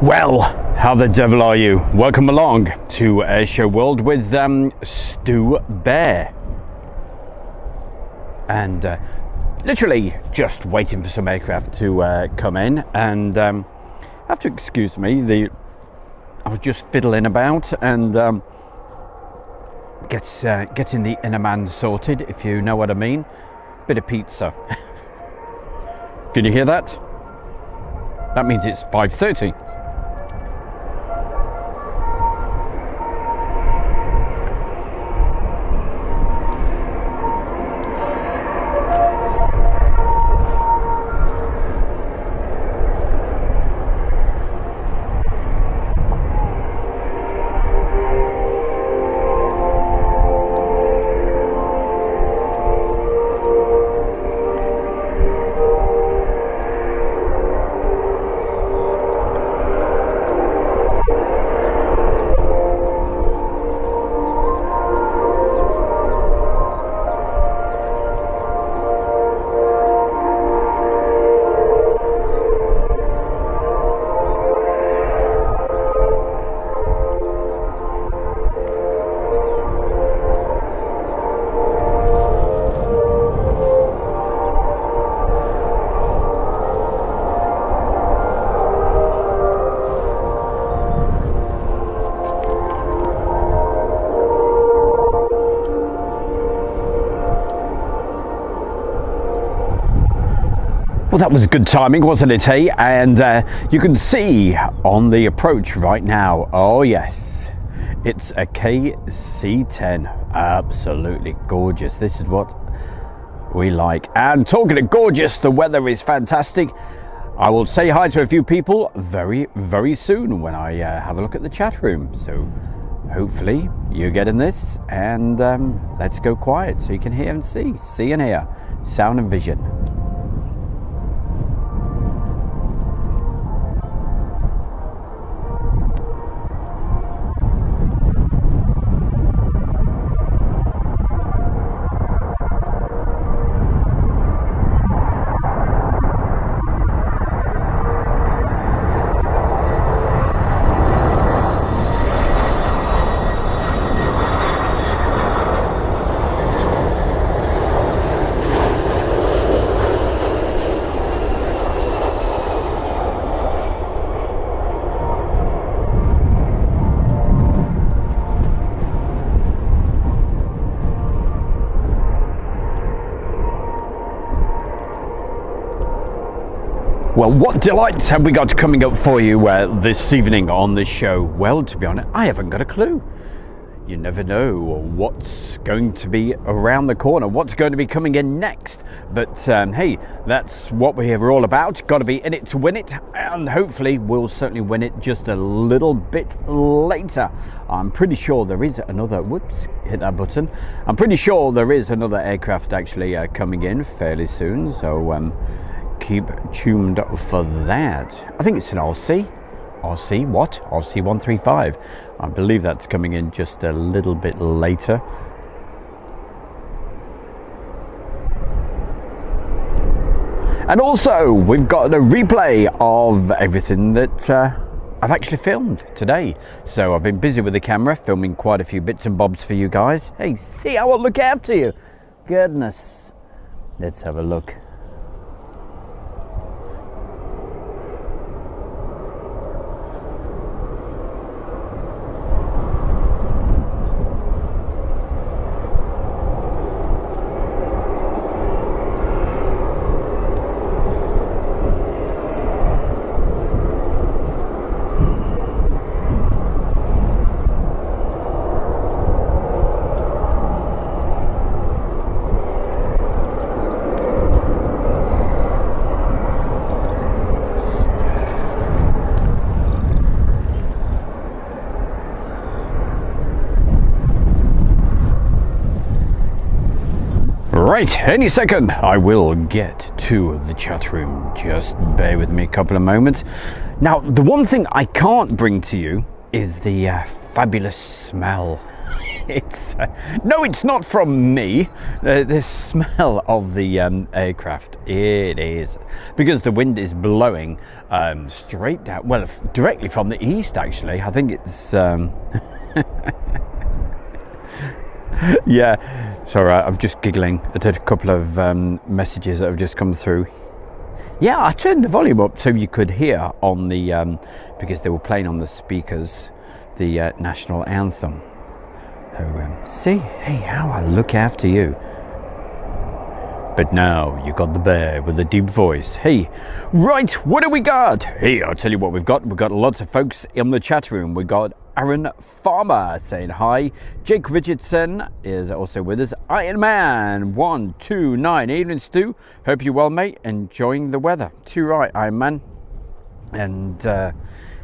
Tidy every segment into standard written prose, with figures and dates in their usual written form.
Well, how the devil are you? Welcome along to Airshow World with Stu Bear. And literally just waiting for some aircraft to come in, and have to excuse me, I was just fiddling about and getting the inner man sorted, if you know what I mean. Bit of pizza. Can you hear that? That means it's 5:30. Well, that was good timing, wasn't it, hey? And you can see on the approach right now, oh yes, it's a KC-10. Absolutely gorgeous. This is what we like. And talking of gorgeous, the weather is fantastic. I will say hi to a few people very, very soon when I have a look at the chat room. So hopefully you're getting this, and let's go quiet so you can hear and see and hear, sound and vision. Well, what delights have we got coming up for you this evening on this show? Well, to be honest, I haven't got a clue. You never know what's going to be around the corner, what's going to be coming in next. But hey, that's what we're all about. Got to be in it to win it, and hopefully we'll certainly win it just a little bit later. I'm pretty sure there is another, whoops, hit that button. I'm pretty sure there is another aircraft actually coming in fairly soon, so keep tuned for that. I think it's an RC what? RC 135. I believe that's coming in just a little bit later. And also we've got a replay of everything that I've actually filmed today. So I've been busy with the camera, filming quite a few bits and bobs for you guys. Hey, see how I look after you. Goodness. Let's have a look. Right, any second I will get to the chat room. Just bear with me a couple of moments. Now, the one thing I can't bring to you is the fabulous smell It's no, it's not from me. The smell of the aircraft. It is because the wind is blowing straight down. Well, directly from the east. Actually, I think it's. Yeah, sorry, I'm just giggling at a couple of messages that have just come through. Yeah, I turned the volume up so you could hear on the because they were playing on the speakers the national anthem. See, hey, how I look after you. But now you got the bear with a deep voice. Hey, right, what do we got? Hey, I'll tell you what we've got. We've got lots of folks in the chat room. We got Aaron Farmer saying hi. Jake Richardson is also with us. Iron Man 129. Evening, Stu. Hope you're well, mate. Enjoying the weather. Too right, Iron Man. And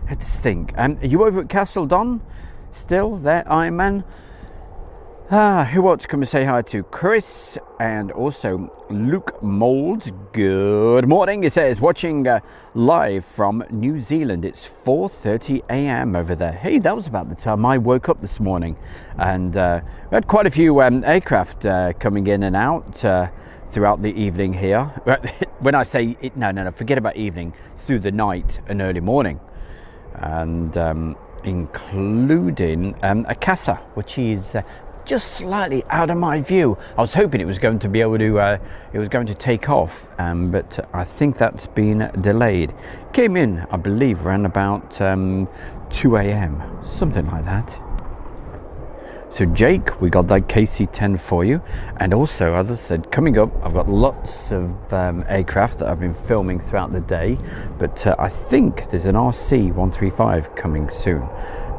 let's think. Are you over at Castle Don? Still there, Iron Man? Who wants to come and say hi to? Chris and also Luke Molds. Good morning. It says watching live from New Zealand. It's 4:30 a.m. over there. Hey, that was about the time I woke up this morning, and we had quite a few aircraft coming in and out throughout the evening here. When I say it, no, forget about evening. Through the night and early morning, and including a Casa, which is just slightly out of my view. I was hoping it was going to be able to take off, but I think that's been delayed. Came in, I believe, around about 2 a.m, something like that. So Jake, we got that KC-10 for you, and also, as I said, coming up, I've got lots of aircraft that I've been filming throughout the day, but I think there's an RC-135 coming soon.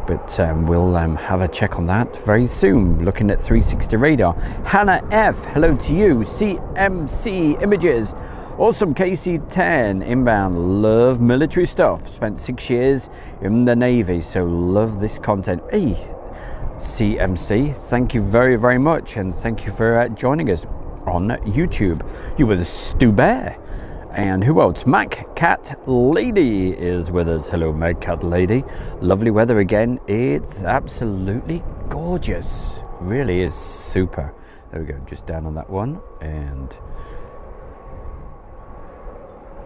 But we'll have a check on that very soon. Looking at 360 radar. Hannah F, hello to you. CMC Images. Awesome KC-10 inbound. Love military stuff. Spent 6 years in the Navy, so love this content. Hey, CMC, thank you very, very much, and thank you for joining us on YouTube. You were the Stu Bear. And who else? Mac Cat Lady is with us. Hello, Mac Cat Lady. Lovely weather again. It's absolutely gorgeous. Really is super. There we go. Just down on that one. And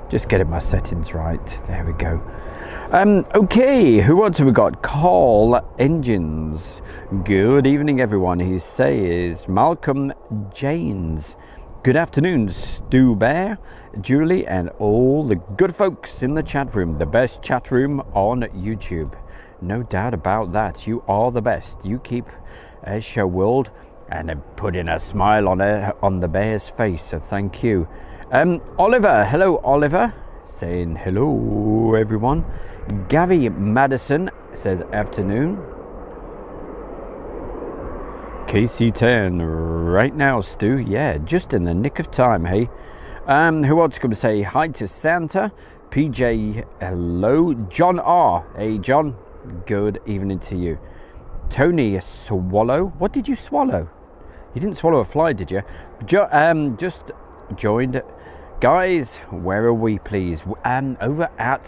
just getting my settings right. There we go. Okay, who else have we got? Carl Engines. Good evening, everyone. He says Malcolm Janes. Good afternoon, Stu Bear, Julie, and all the good folks in the chat room. The best chat room on YouTube. No doubt about that. You are the best. You keep Air World and putting a smile on the bear's face. So thank you. Oliver, hello, Oliver. Saying hello, everyone. Gavy Madison says afternoon. KC-10 right now, Stu. Yeah, just in the nick of time, hey. Who else going to say hi to Santa? PJ, hello. John R. Hey, John. Good evening to you. Tony Swallow. What did you swallow? You didn't swallow a fly, did you? Just joined. Guys, where are we, please? Over at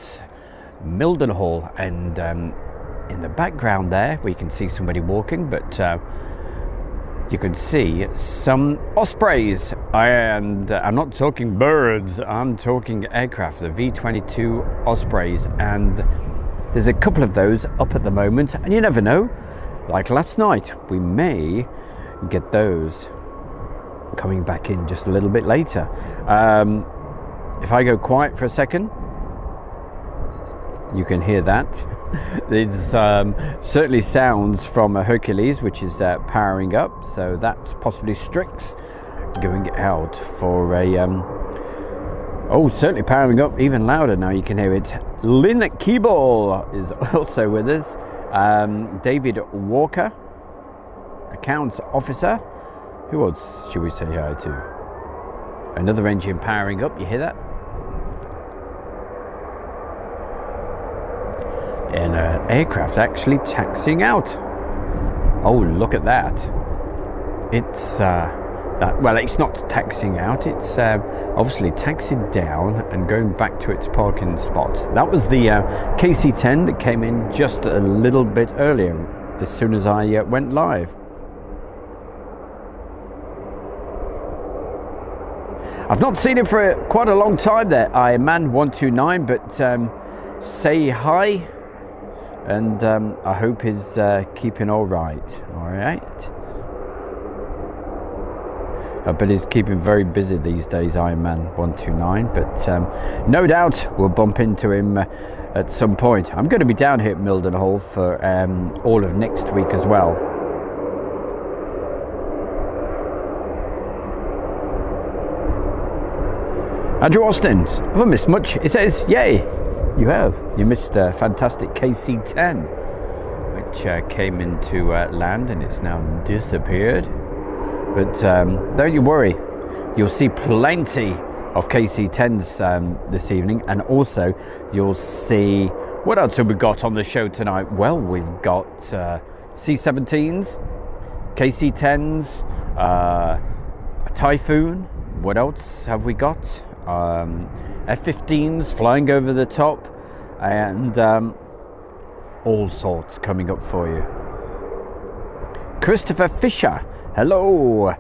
Mildenhall, and in the background there, we can see somebody walking, but you can see some ospreys, and I'm not talking birds, I'm talking aircraft, the V-22 ospreys, and there's a couple of those up at the moment, and you never know, like last night, we may get those coming back in just a little bit later. If I go quiet for a second, you can hear that. It's certainly sounds from a Hercules, which is powering up, so that's possibly Strix going out for a certainly powering up even louder now. You can hear it. Lynn Keeble is also with us. David Walker, accounts officer. Who else should we say hi to? Another engine powering up, you hear that? And an aircraft actually taxiing out. Oh, look at that. It's it's not taxiing out, it's obviously taxied down and going back to its parking spot. That was the KC-10 that came in just a little bit earlier, as soon as I went live. I've not seen him for quite a long time there, Iron Man 129, but say hi, and I hope he's keeping all right. All right. I bet he's keeping very busy these days, Iron Man 129, but no doubt we'll bump into him at some point. I'm going to be down here at Mildenhall for all of next week as well. Andrew Austin, have I missed much? It says, yay, you have. You missed a fantastic KC-10, which came into land and it's now disappeared. But don't you worry, you'll see plenty of KC-10s this evening, and also you'll see, what else have we got on the show tonight? Well, we've got C-17s, KC-10s, a Typhoon. What else have we got? F-15s flying over the top, and all sorts coming up for you. Christopher Fisher, hello.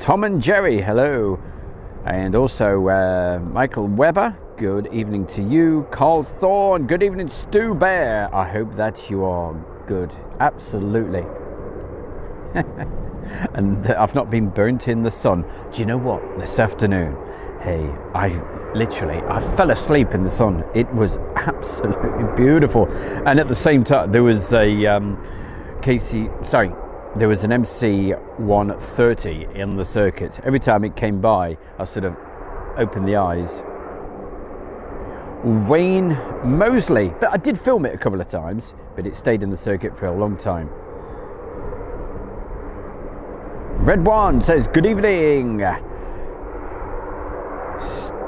Tom and Jerry, hello. And also Michael Weber, good evening to you. Carl Thorne, good evening. Stu Bear, I hope that you are good. Absolutely. And I've not been burnt in the sun. Do you know what? This afternoon, hey, I fell asleep in the sun. It was absolutely beautiful. And at the same time, there was a there was an MC-130 in the circuit. Every time it came by, I sort of opened the eyes. Wayne Mosley, but I did film it a couple of times, but it stayed in the circuit for a long time. Red One says, good evening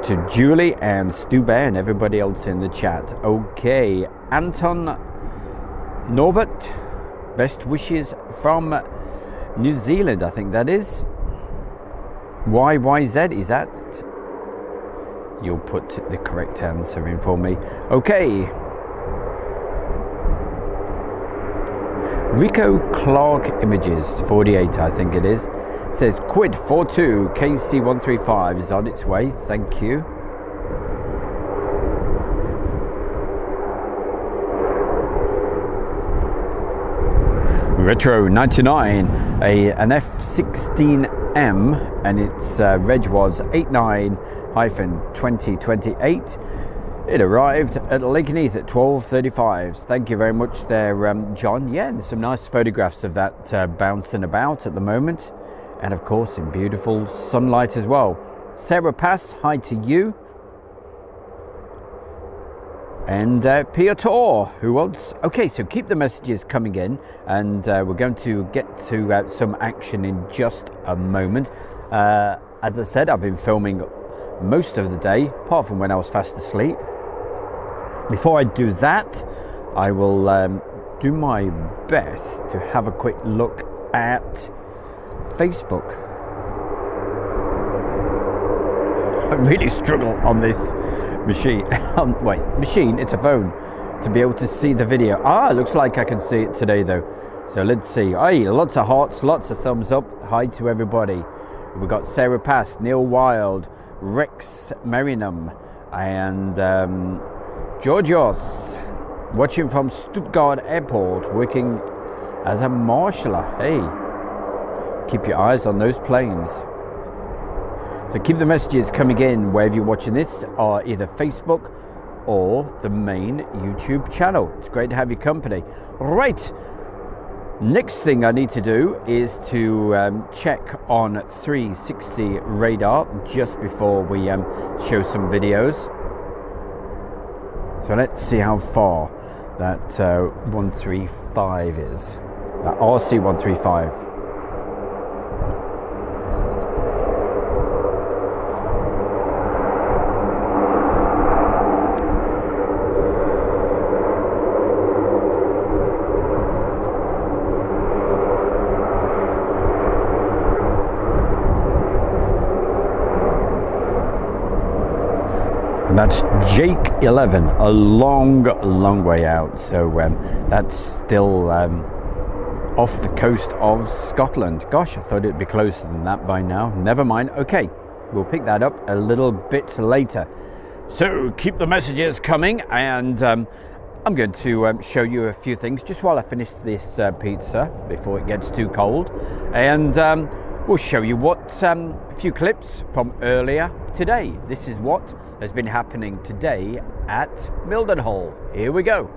to Julie and Stu Bear and everybody else in the chat. Okay, Anton Norbert, best wishes from New Zealand, I think that is. YYZ, is that? You'll put the correct answer in for me. Okay. Rico Clark Images 48, I think it is, says Quid 42 KC135 is on its way. Thank you. Retro 99, an F16M, and its reg was 89-2028. It arrived at Lakenheath at 12:35. Thank you very much there, John. Yeah, there's some nice photographs of that bouncing about at the moment, and of course in beautiful sunlight as well. Sarah Pass, hi to you. And Piotr, who else? Okay, so keep the messages coming in, and we're going to get to some action in just a moment. As I said, I've been filming most of the day, apart from when I was fast asleep. Before I do that, I will do my best to have a quick look at Facebook. I really struggle on this machine. Machine, it's a phone, to be able to see the video. Looks like I can see it today though. So let's see. Hey, lots of hearts, lots of thumbs up. Hi to everybody. We've got Sarah Pass, Neil Wild, Rex Meringham, and Georgios, watching from Stuttgart Airport, working as a marshaller. Hey, keep your eyes on those planes. So keep the messages coming in wherever you're watching this, or either Facebook or the main YouTube channel. It's great to have your company. Right, next thing I need to do is to check on 360 radar just before we show some videos. So let's see how far that 135 is, that RC 135. And that's Jake 11, a long way out. So that's still off the coast of Scotland. Gosh, I thought it'd be closer than that by now. Never mind. Okay, we'll pick that up a little bit later. So keep the messages coming, and I'm going to show you a few things just while I finish this pizza before it gets too cold, and we'll show you what a few clips from earlier today. This is what has been happening today at Mildenhall. Here we go.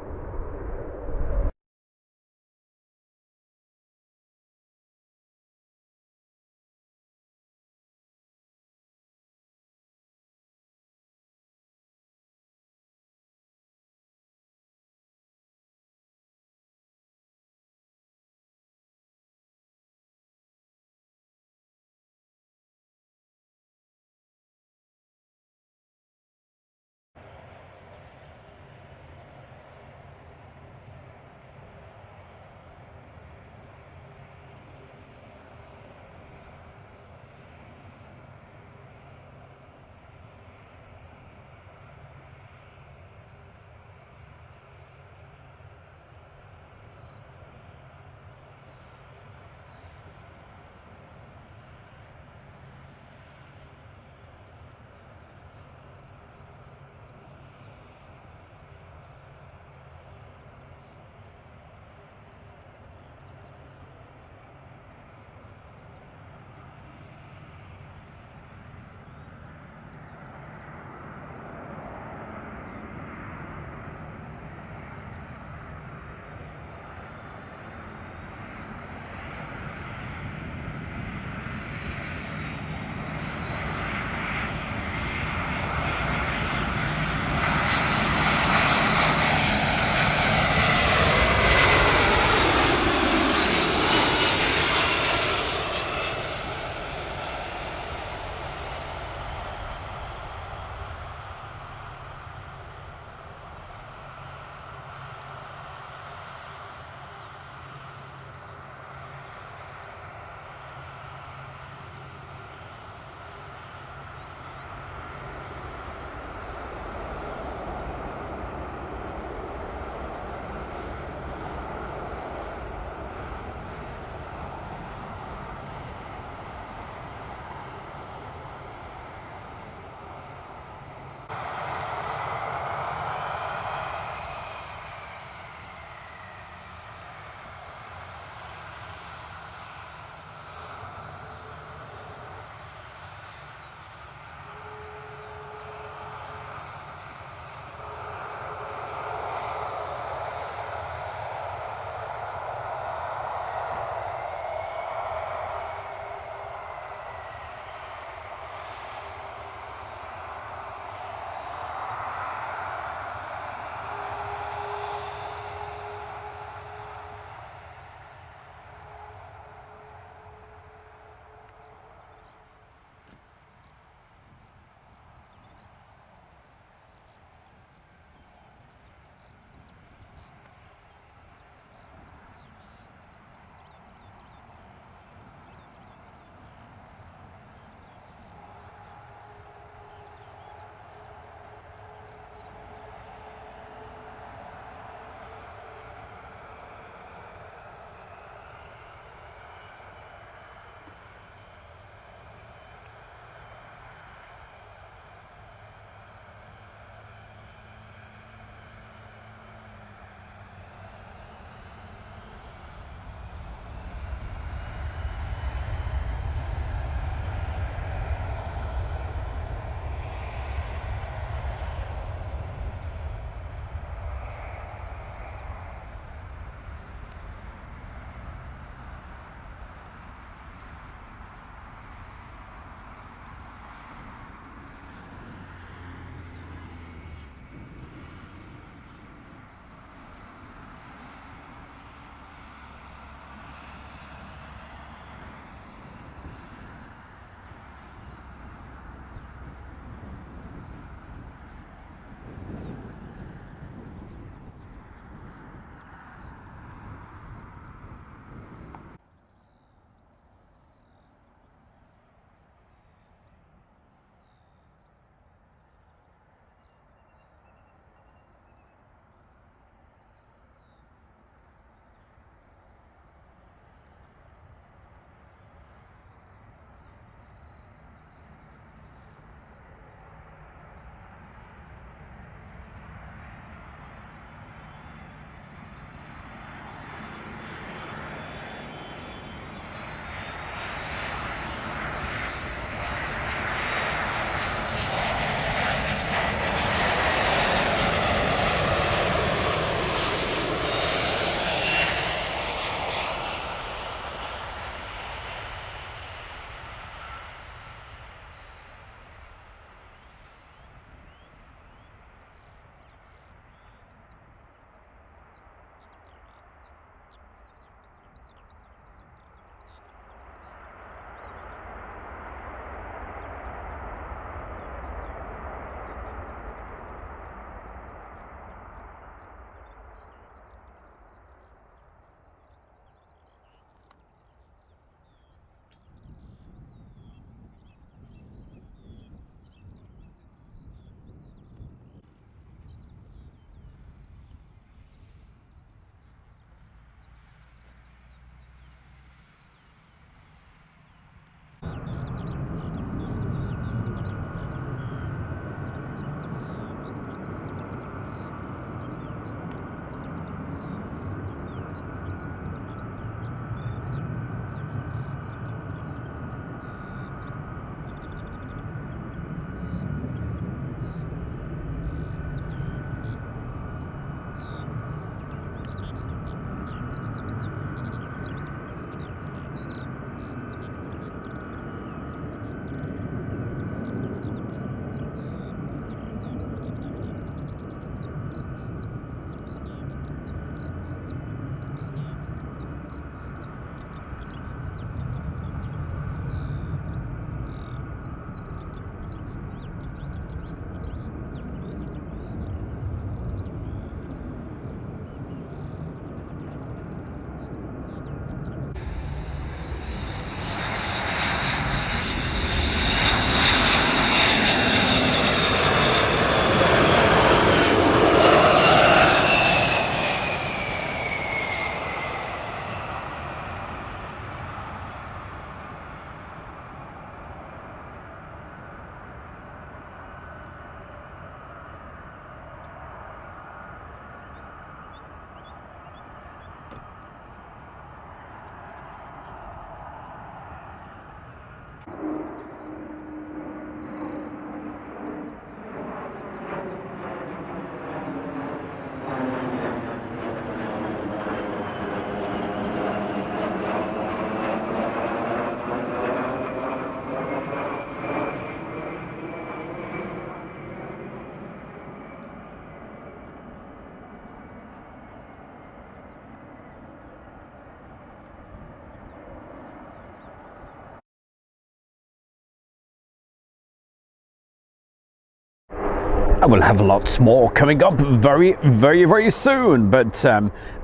And we'll have lots more coming up very, very, very soon. But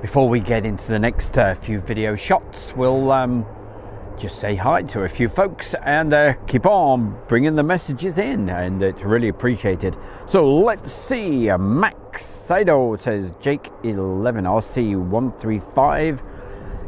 before we get into the next few video shots, we'll just say hi to a few folks and keep on bringing the messages in, and it's really appreciated. So let's see. Max Saido says Jake 11 RC 135.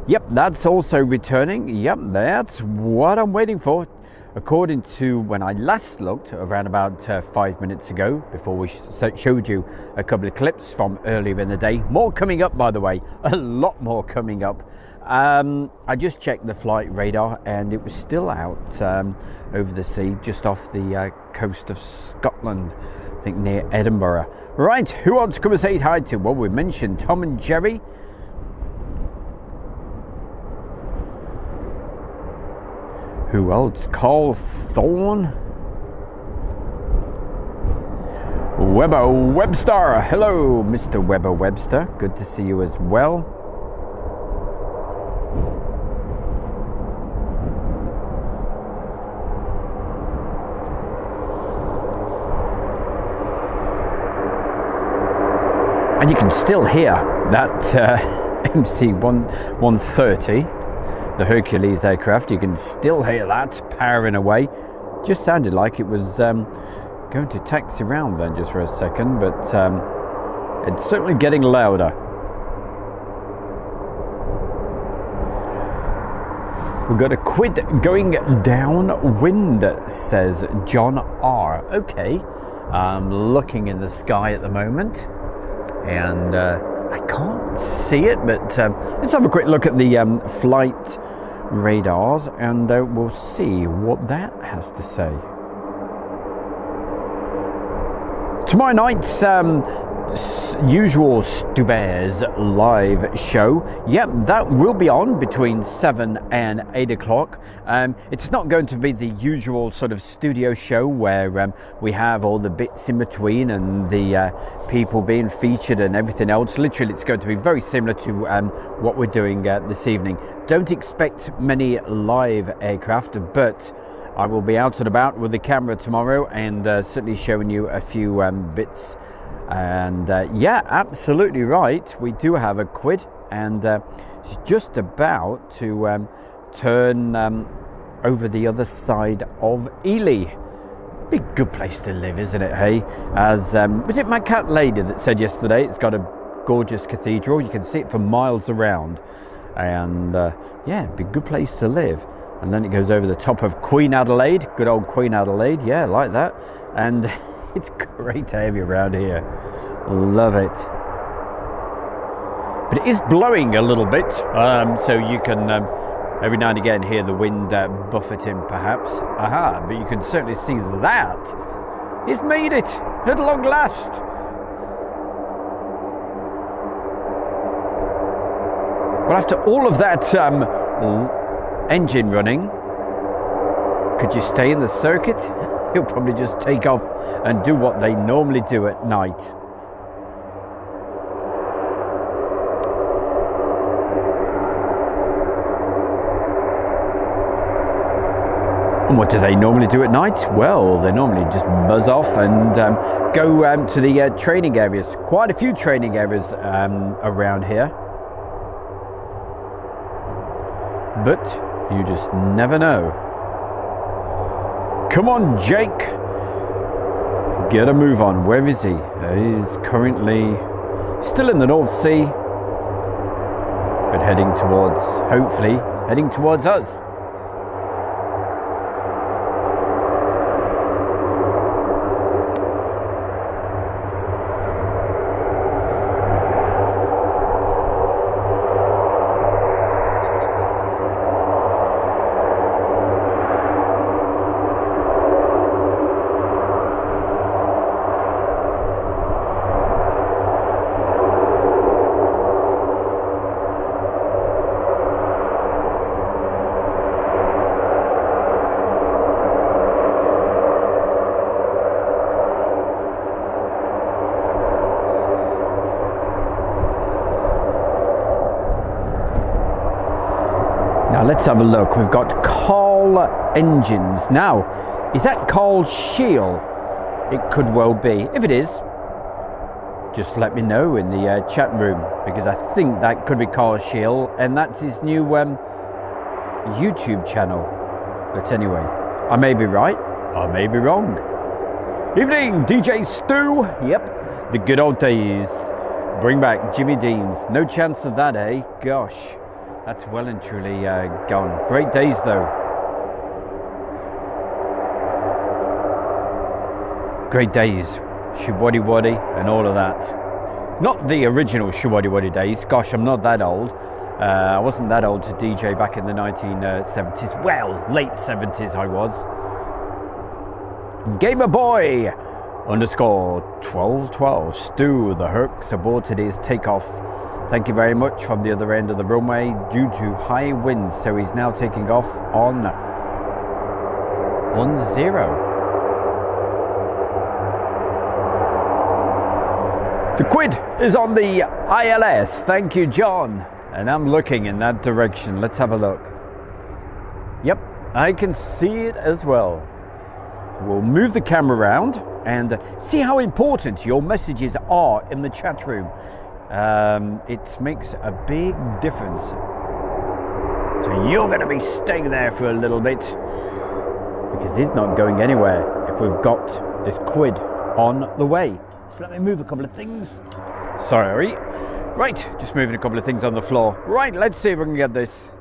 Yep, that's also returning. Yep, that's what I'm waiting for. According to when I last looked, around about 5 minutes ago, before we showed you a couple of clips from earlier in the day. More coming up, by the way, a lot more coming up. I just checked the flight radar and it was still out over the sea, just off the coast of Scotland, I think near Edinburgh. Right, who wants to come and say hi to? Well, we mentioned Tom and Jerry. Who else? Carl Thorne. Weber Webster. Hello, Mr. Weber Webster. Good to see you as well. And you can still hear that MC 130, the Hercules aircraft. You can still hear that powering away. Just sounded like it was going to taxi around then just for a second, but it's certainly getting louder. We've got a quid going downwind, says John R. Okay, I'm looking in the sky at the moment, and I can't see it, but let's have a quick look at the flight radars, and we'll see what that has to say. Tomorrow night's usual Stubare's live show, yep, that will be on between 7 and 8 o'clock. It's not going to be the usual sort of studio show where we have all the bits in between and the people being featured and everything else. Literally, it's going to be very similar to what we're doing this evening. Don't expect many live aircraft, but I will be out and about with the camera tomorrow, and certainly showing you a few bits. And yeah, absolutely right, we do have a quid, and it's just about to turn over the other side of Ely. Be a good place to live, isn't it, hey? As was it my cat lady that said yesterday, it's got a gorgeous cathedral, you can see it for miles around, and yeah, be a good place to live. And then it goes over the top of Queen Adelaide, good old Queen Adelaide, yeah, like that. And it's great to have you around here, love it. But it is blowing a little bit, so you can every now and again hear the wind buffeting perhaps. Aha, but you can certainly see that it's made it at long last. Well, after all of that engine running, could you stay in the circuit? You'll probably just take off and do what they normally do at night. And what do they normally do at night? Well, they normally just buzz off and go to the training areas. Quite a few training areas around here. But you just never know. Come on, Jake. Get a move on. Where is he? He's currently still in the North Sea, but heading towards, hopefully, heading towards us. Now let's have a look. We've got Carl Engines. Now, is that Carl Shield? It could well be. If it is, just let me know in the chat room, because I think that could be Carl Shield, and that's his new YouTube channel. But anyway, I may be right, I may be wrong. Evening, DJ Stu. Yep, the good old days. Bring back Jimmy Dean's. No chance of that, eh? Gosh, that's well and truly gone. Great days though. Great days. Shibwadi Wadi and all of that. Not the original Shibwadi Wadi days. Gosh, I'm not that old. I wasn't that old to DJ back in the 1970s. Well, late 70s I was. Gamer Boy _1212. Stu the Herc's aboard today's takeoff. Thank you very much from the other end of the runway due to high winds. So he's now taking off on 10. The quid is on the ILS. Thank you, John. And I'm looking in that direction. Let's have a look. Yep, I can see it as well. We'll move the camera around and see how important your messages are in the chat room. It makes a big difference. So you're going to be staying there for a little bit, because it's not going anywhere if we've got this quid on the way. So let me move a couple of things. Sorry. Right, just moving a couple of things on the floor. Right, let's see if we can get this.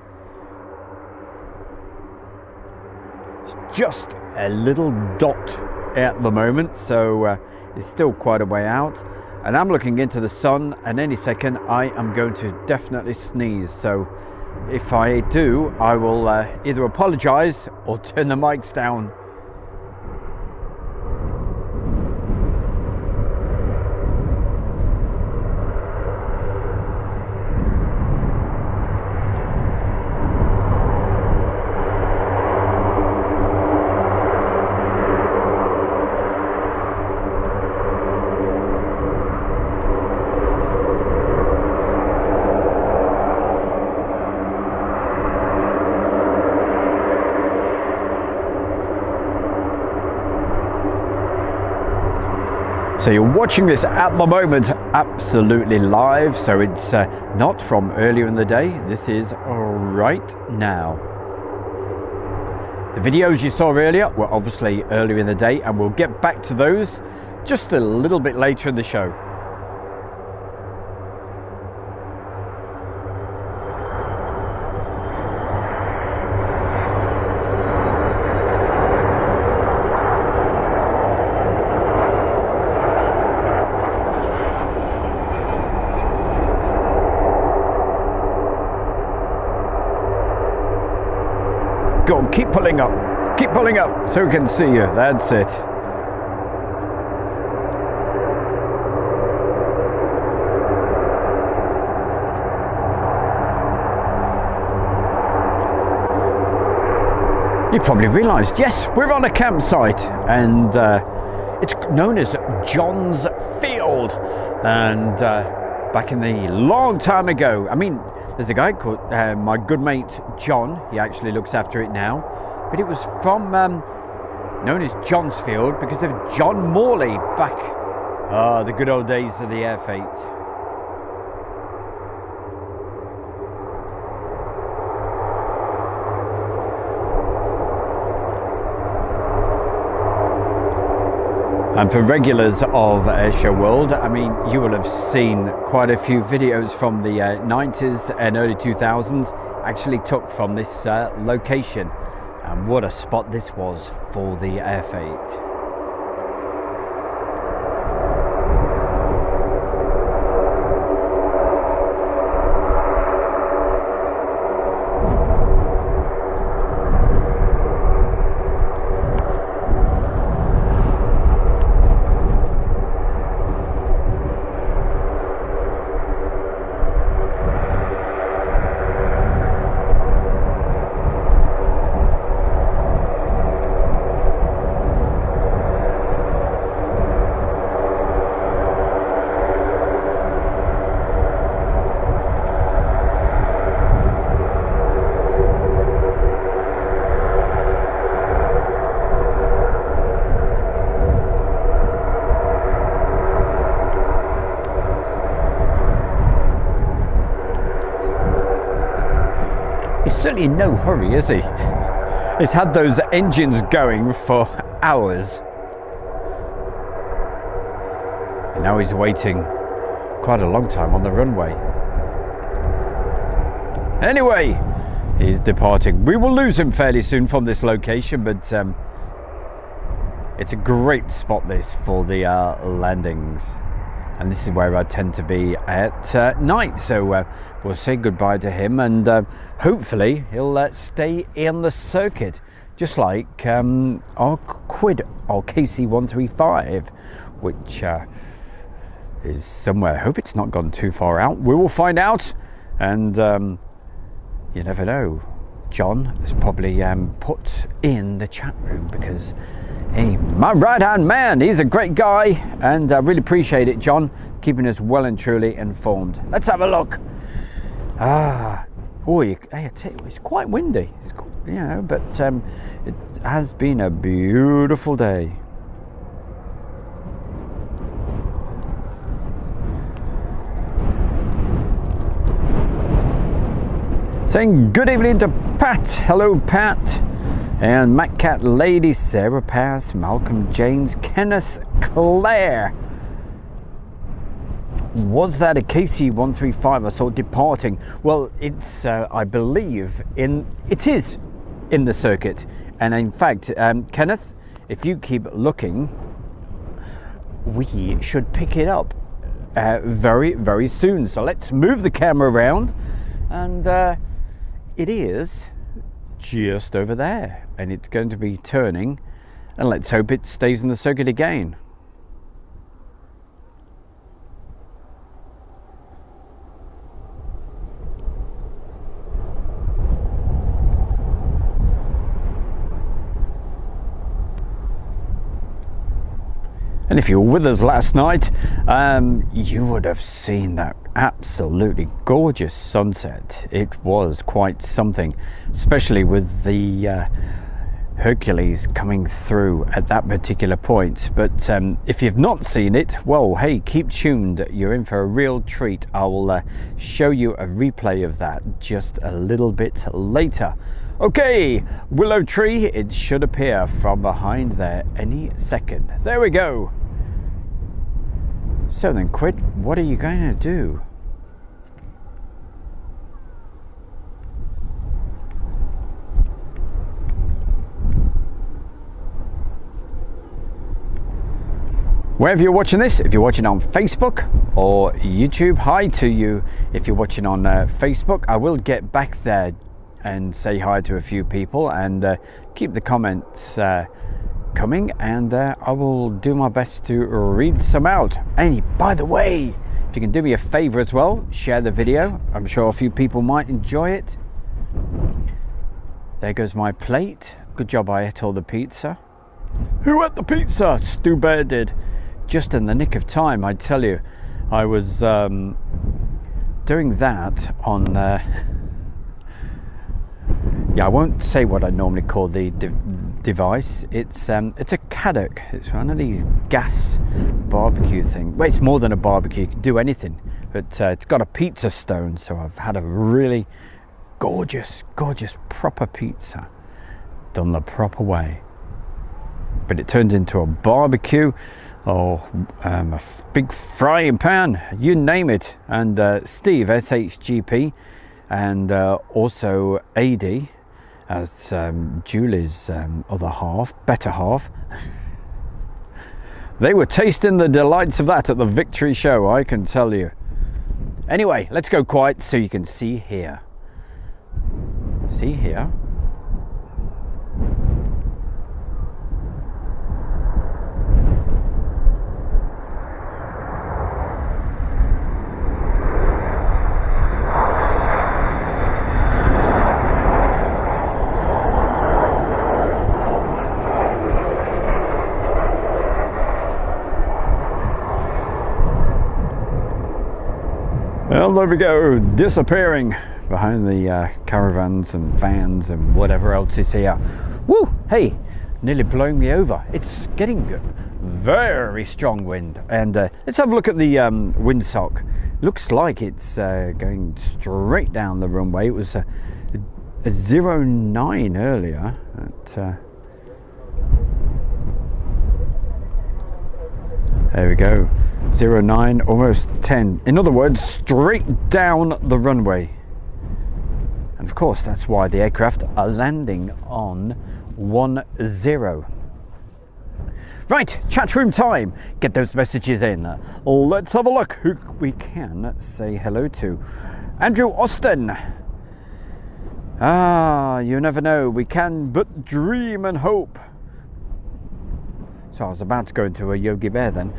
It's just a little dot at the moment, so it's still quite a way out. And I'm looking into the sun, and any second I am going to definitely sneeze. So if I do, I will either apologise or turn the mics down. So you're watching this at the moment absolutely live, so it's not from earlier in the day. This is right now. The videos you saw earlier were obviously earlier in the day, and we'll get back to those just a little bit later in the show. Go on, keep pulling up so we can see you. That's it. You probably realised, yes, we're on a campsite, and it's known as John's Field. And back in the long time ago, I mean, there's a guy called my good mate John. He actually looks after it now, but it was from known as John's Field because of John Morley back the good old days of the Airfield. And for regulars of Airshow World, I mean, you will have seen quite a few videos from the 90s and early 2000s actually took from this location. And what a spot this was for the Airfield. certainly in no hurry, is he? He's had those engines going for hours. And now he's waiting quite a long time on the runway. Anyway, he's departing. We will lose him fairly soon from this location, but it's a great spot this for the landings. And this is where I tend to be at night. So we'll say goodbye to him, and hopefully he'll stay in the circuit, just like our Quid, our KC-135, which is somewhere. I hope it's not gone too far out. We will find out, and you never know. John is probably put in the chat room because, hey, my right-hand man, he's a great guy, and I really appreciate it, John, keeping us well and truly informed. Let's have a look. Hey, I tell you, it's quite windy, but it has been a beautiful day. Saying good evening to Pat. Hello, Pat. And Matt Cat Lady, Sarah Pass, Malcolm James, Kenneth Clare. Was that a KC-135 I saw departing? Well, it's, I believe, it is in the circuit. And in fact, Kenneth, if you keep looking, we should pick it up very, very soon. So let's move the camera around, and it is just over there, and it's going to be turning, and let's hope it stays in the circuit again. And if you were with us last night, you would have seen that absolutely gorgeous sunset. It was quite something, especially with the Hercules coming through at that particular point. But if you've not seen it, well, hey, keep tuned. You're in for a real treat. I will show you a replay of that just a little bit later. Okay, Willow Tree, it should appear from behind there any second. There we go. So then, Quid, what are you going to do? Wherever you're watching this, if you're watching on Facebook or YouTube, hi to you. If you're watching on Facebook, I will get back there and say hi to a few people, and keep the comments coming, and I will do my best to read some out. And by the way, if you can do me a favor as well, share the video. I'm sure a few people might enjoy it. There goes my plate. Good job I ate all the pizza. Who ate the pizza? Stu Bear did. Just in the nick of time, I tell you. I was doing that on I won't say what I normally call the device. It's a Caddock. It's one of these gas barbecue things. Well, it's more than a barbecue. You can do anything, but it's got a pizza stone. So I've had a really gorgeous proper pizza done the proper way. But it turns into a barbecue, or a big frying pan, you name it. And Steve SHGP, and also AD, as Julie's other half, better half. They were tasting the delights of that at the Victory Show, I can tell you. Anyway, let's go quiet so you can see here. See here. Well, there we go, disappearing behind the caravans and vans and whatever else is here. Woo! Hey, nearly blowing me over. It's getting very strong wind. And let's have a look at the windsock. Looks like it's going straight down the runway. It was a 09 earlier. There we go. 09, almost 10. In other words, straight down the runway. And of course, that's why the aircraft are landing on 10. Right, chat room time. Get those messages in. Let's have a look who we can say hello to. Andrew Austin. You never know. We can but dream and hope. So I was about to go into a Yogi Bear then.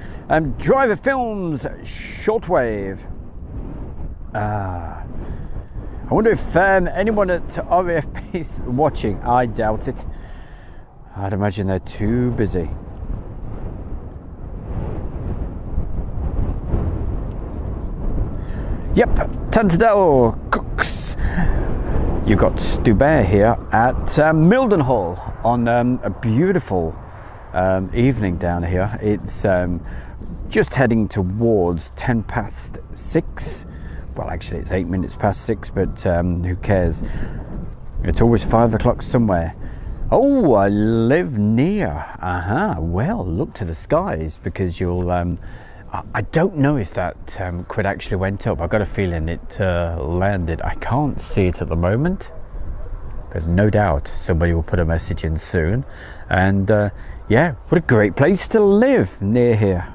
Driver Films Shortwave. I wonder if anyone at RAFP is watching. I doubt it. I'd imagine they're too busy. Yep, Tantadel Cooks. You've got Stu Bear here at Mildenhall on a beautiful evening down here. It's just heading towards 6:10. Well, actually it's 8 minutes past 6, but who cares? It's always 5 o'clock somewhere. Oh, I live near. Well, look to the skies, because you'll I don't know if that quid actually went up. I've got a feeling it landed. I can't see it at the moment, but no doubt somebody will put a message in soon. And yeah, what a great place to live near here.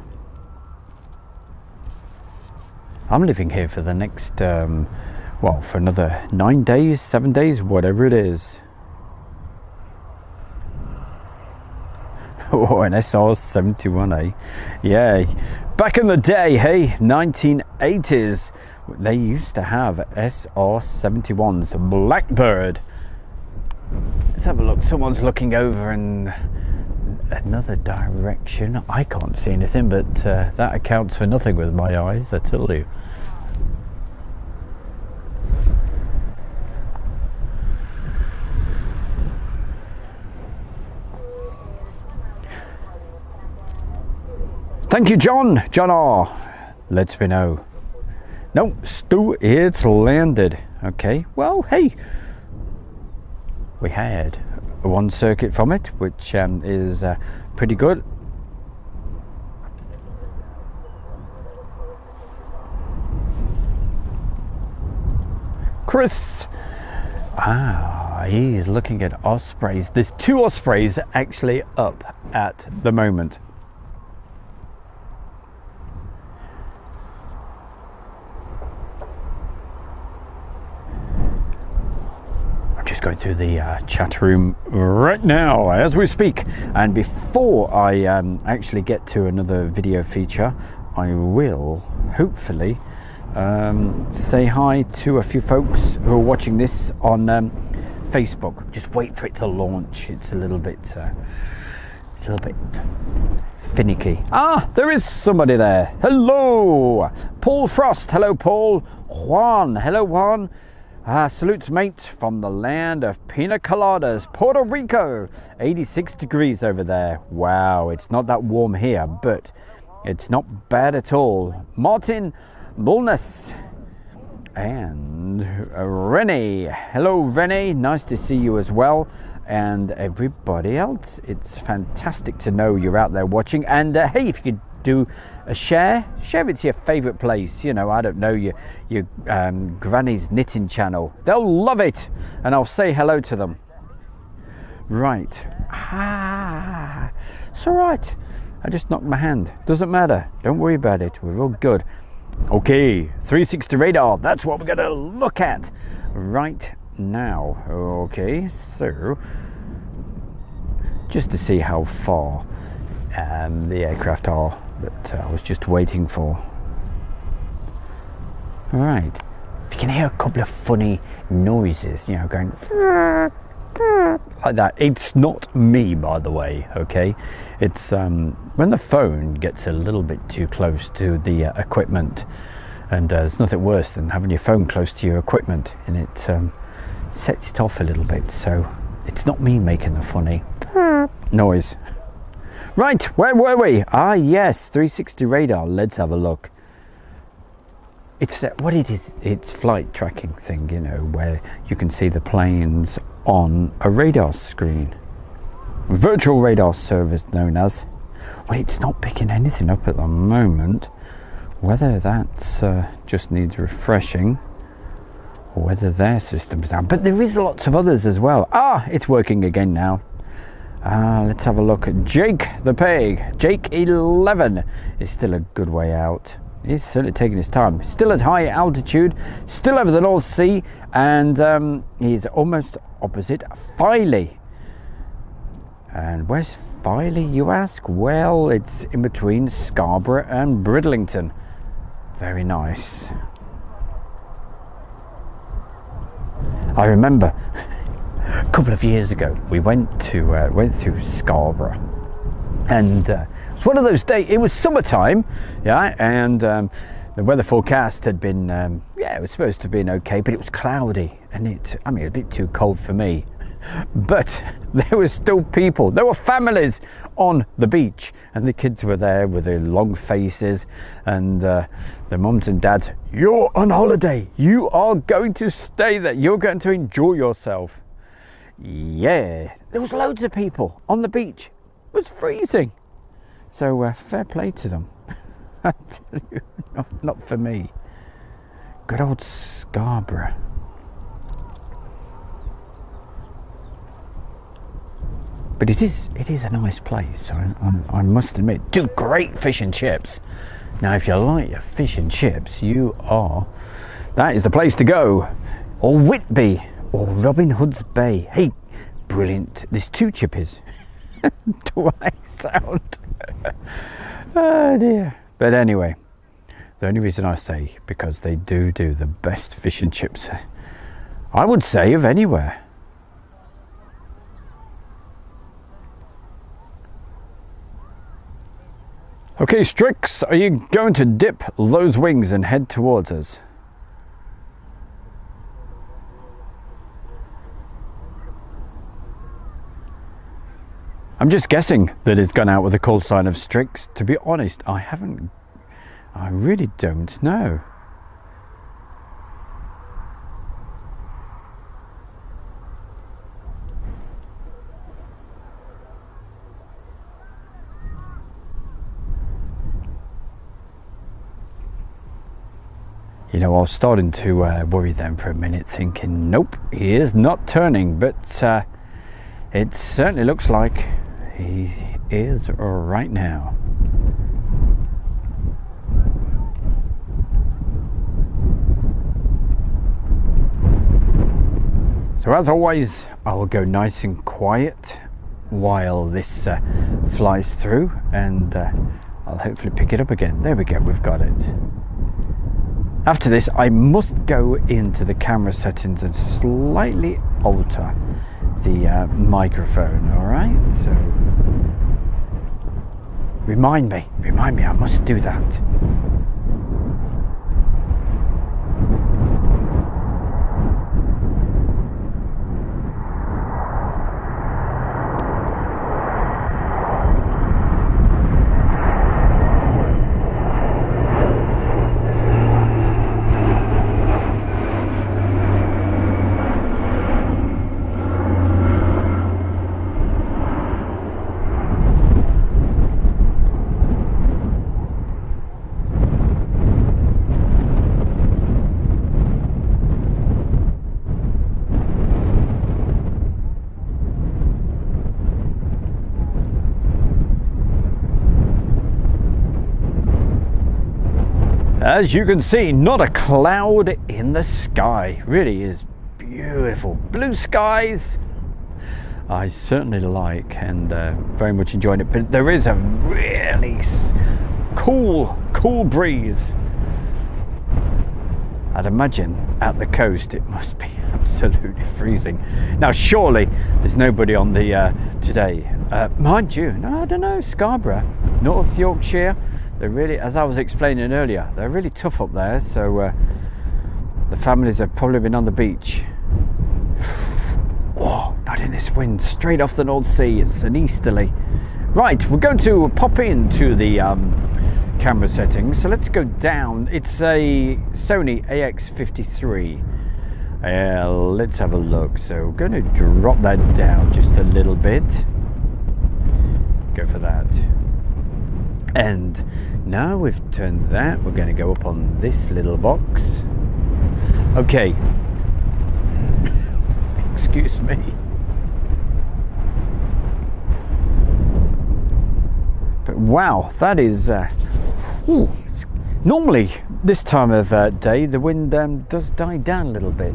I'm living here for the next well, for another 9 days, 7 days, whatever it is. Oh, an SR-71, eh? Yeah, back in the day, hey, 1980s, they used to have SR-71s, Blackbird. Let's have a look. Someone's looking over in another direction. I can't see anything, but that accounts for nothing with my eyes, I tell you. Thank you, John. John R. Lets me know. No, Stu, it's landed. Okay, well, hey. We had one circuit from it, which is pretty good. Chris. He's looking at Ospreys. There's 2 Ospreys actually up at the moment. Going through the chat room right now as we speak, and before I actually get to another video feature, I will hopefully say hi to a few folks who are watching this on Facebook. Just wait for it to launch. It's a little bit finicky. There is somebody there. Hello, Paul Frost. Hello, Paul. Juan. Hello, Juan. Salutes, mate, from the land of pina coladas, Puerto Rico. 86 degrees over there. Wow, it's not that warm here, but it's not bad at all. Martin Bullness and Renee. Hello, Renee. Nice to see you as well. And everybody else. It's fantastic to know you're out there watching. And hey, if you could do a share it to your favorite place, you know, I don't know, your granny's knitting channel. They'll love it, and I'll say hello to them. Right. It's all right. I just knocked my hand. Doesn't matter, don't worry about it, we're all good. Okay, 360 radar, that's what we're gonna look at right now. Okay, so just to see how far the aircraft are that I was just waiting for. Alright, if you can hear a couple of funny noises, you know, going like that, it's not me, by the way, okay? It's when the phone gets a little bit too close to the equipment, and there's nothing worse than having your phone close to your equipment, and it sets it off a little bit. So it's not me making the funny noise. Right, where were we? Yes, 360 radar. Let's have a look. It's what it is. It's flight tracking thing, you know, where you can see the planes on a radar screen. Virtual radar service known as. Well, it's not picking anything up at the moment. Whether that's just needs refreshing, or whether their system's down. But there is lots of others as well. Ah, it's working again now. Let's have a look at Jake the Pig. Jake 11 is still a good way out. He's certainly taking his time. Still at high altitude, still over the North Sea, and he's almost opposite Filey. And where's Filey, you ask? Well, it's in between Scarborough and Bridlington. Very nice. I remember a couple of years ago we went through Scarborough, and it's one of those days. It was summertime, yeah, and the weather forecast had been it was supposed to have been okay, but it was cloudy, and it was a bit too cold for me. But there were still people, there were families on the beach, and the kids were there with their long faces, and the mums and dads. You're on holiday, you are going to stay there, you're going to enjoy yourself. Yeah, there was loads of people on the beach. It was freezing, so fair play to them. I tell you, not for me. Good old Scarborough. But it is a nice place. I must admit. Do great fish and chips. Now, if you like your fish and chips, that is the place to go. Or Whitby, or Robin Hood's Bay. Hey, brilliant. There's 2 chippies. Do I sound? Oh dear. But anyway, the only reason I say, because they do the best fish and chips, I would say, of anywhere. Okay, Strix, are you going to dip those wings and head towards us? I'm just guessing that it's gone out with a call sign of Strix. To be honest, I really don't know. You know, I was starting to worry then for a minute, thinking, nope, he is not turning, but it certainly looks like he is right now. So as always, I will go nice and quiet while this flies through, and I'll hopefully pick it up again. There we go, we've got it. After this, I must go into the camera settings and slightly alter the microphone, alright? So, remind me, I must do that. As you can see, not a cloud in the sky. Really is beautiful. Blue skies. I certainly like, and very much enjoying it. But there is a really cool breeze. I'd imagine at the coast it must be absolutely freezing. Now surely there's nobody on the today. Mind you, no, I don't know, Scarborough, North Yorkshire. They're really, as I was explaining earlier, they're really tough up there, so the families have probably been on the beach. Oh, not in this wind, straight off the North Sea. It's an easterly. Right, we're going to pop into the camera settings. So let's go down. It's a Sony AX53. Let's have a look. So we're going to drop that down just a little bit. Go for that. And now we've turned that, we're going to go up on this little box. Okay. Excuse me. But wow, that is normally this time of day the wind does die down a little bit,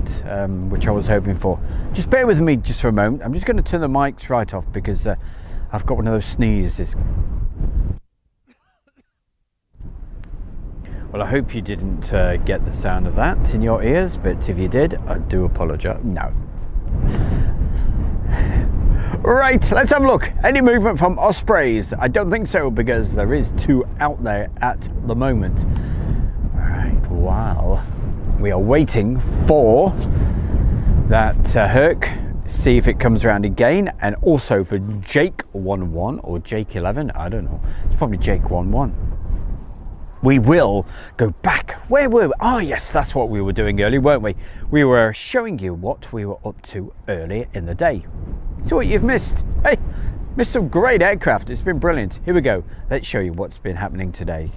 which I was hoping for. Just bear with me just for a moment. I'm just going to turn the mics right off because I've got one of those sneezes. Well, I hope you didn't get the sound of that in your ears, but if you did, I do apologise. No. Right, let's have a look. Any movement from Ospreys? I don't think so, because there is 2 out there at the moment. Alright, while we are waiting for that Herc, see if it comes around again, and also for Jake 11 or Jake 11, I don't know. It's probably Jake 11. We will go back. Where were we? Oh yes, that's what we were doing earlier, weren't we? We were showing you what we were up to earlier in the day. See what you've missed. Hey, missed some great aircraft. It's been brilliant. Here we go. Let's show you what's been happening today.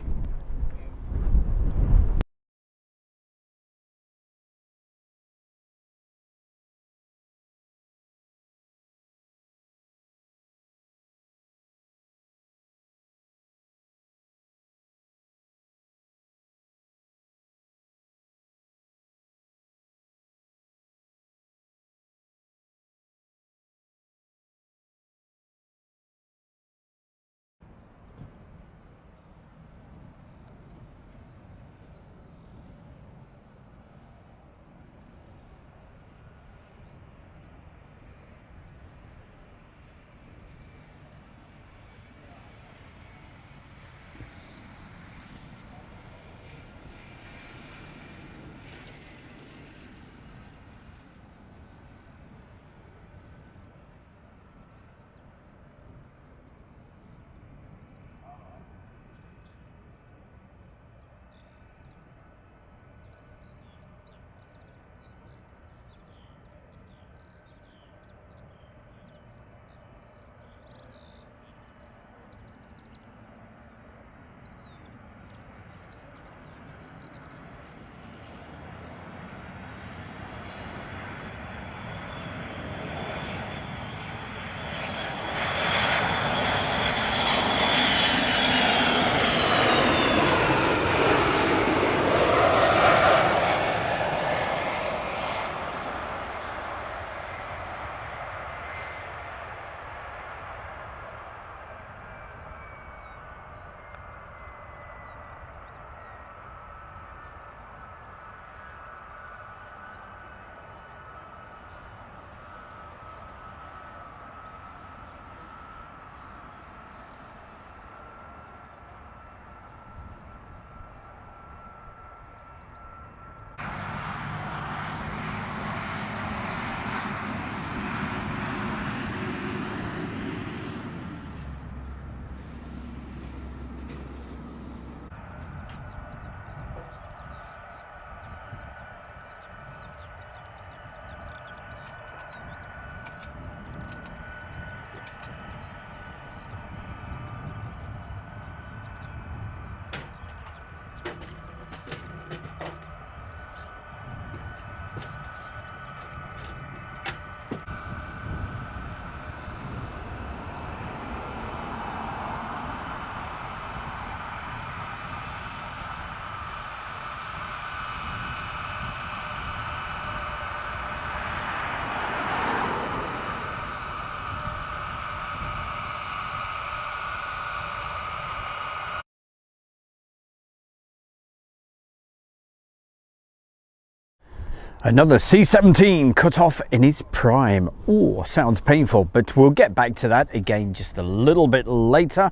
Another C-17 cut off in his prime. Oh, sounds painful, but we'll get back to that again just a little bit later.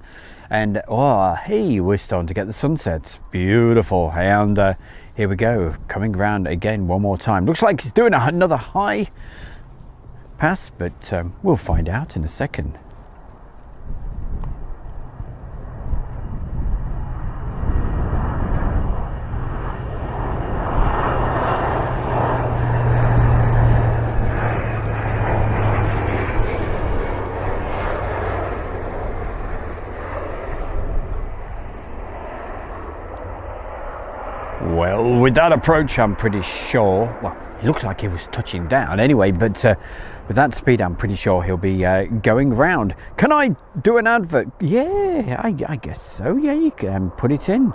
And oh, hey, we're starting to get the sunsets. Beautiful. And here we go, coming around again one more time. Looks like he's doing another high pass, but we'll find out in a second. Well, with that approach, I'm pretty sure, well, it looks like he was touching down anyway, but with that speed, I'm pretty sure he'll be going round. Can I do an advert? Yeah, I guess so. Yeah, you can put it in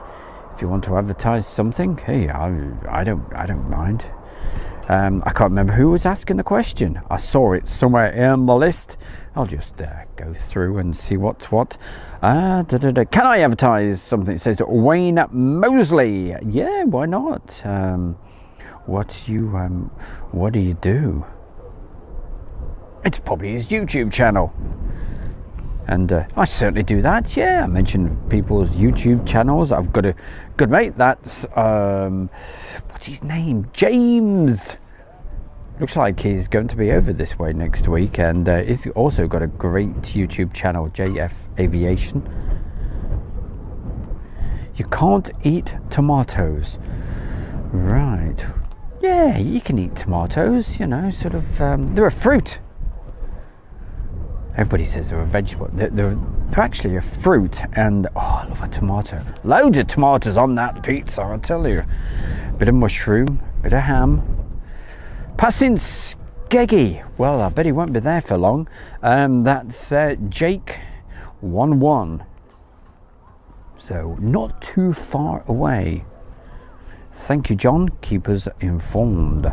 if you want to advertise something. Hey, I don't mind. I can't remember who was asking the question. I saw it somewhere in the list. I'll just go through and see what's what. Can I advertise something? It says Wayne Mosley. Yeah, why not? What do you do? It's probably his YouTube channel. And I certainly do that. Yeah, I mention people's YouTube channels. I've got a good mate. That's what's his name? James. Looks like he's going to be over this way next week, and he's also got a great YouTube channel, JF Aviation. You can't eat tomatoes, right? Yeah, you can eat tomatoes. You know, sort of. They're a fruit. Everybody says they're a vegetable. They're actually a fruit, and oh, I love a tomato. Loads of tomatoes on that pizza, I tell you. Bit of mushroom, bit of ham. Passing Skeggy. Well, I bet he won't be there for long. That's Jake11. So not too far away. Thank you, John. Keep us informed.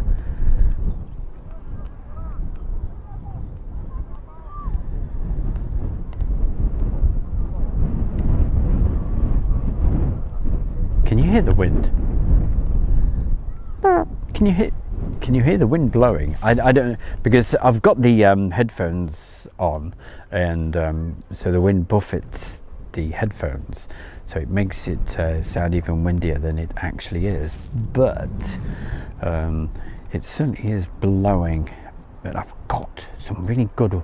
Can you hear the wind? Can you hear the wind blowing? I don't, because I've got the headphones on, and so the wind buffets the headphones, so it makes it sound even windier than it actually is. But it certainly is blowing. But I've got some really good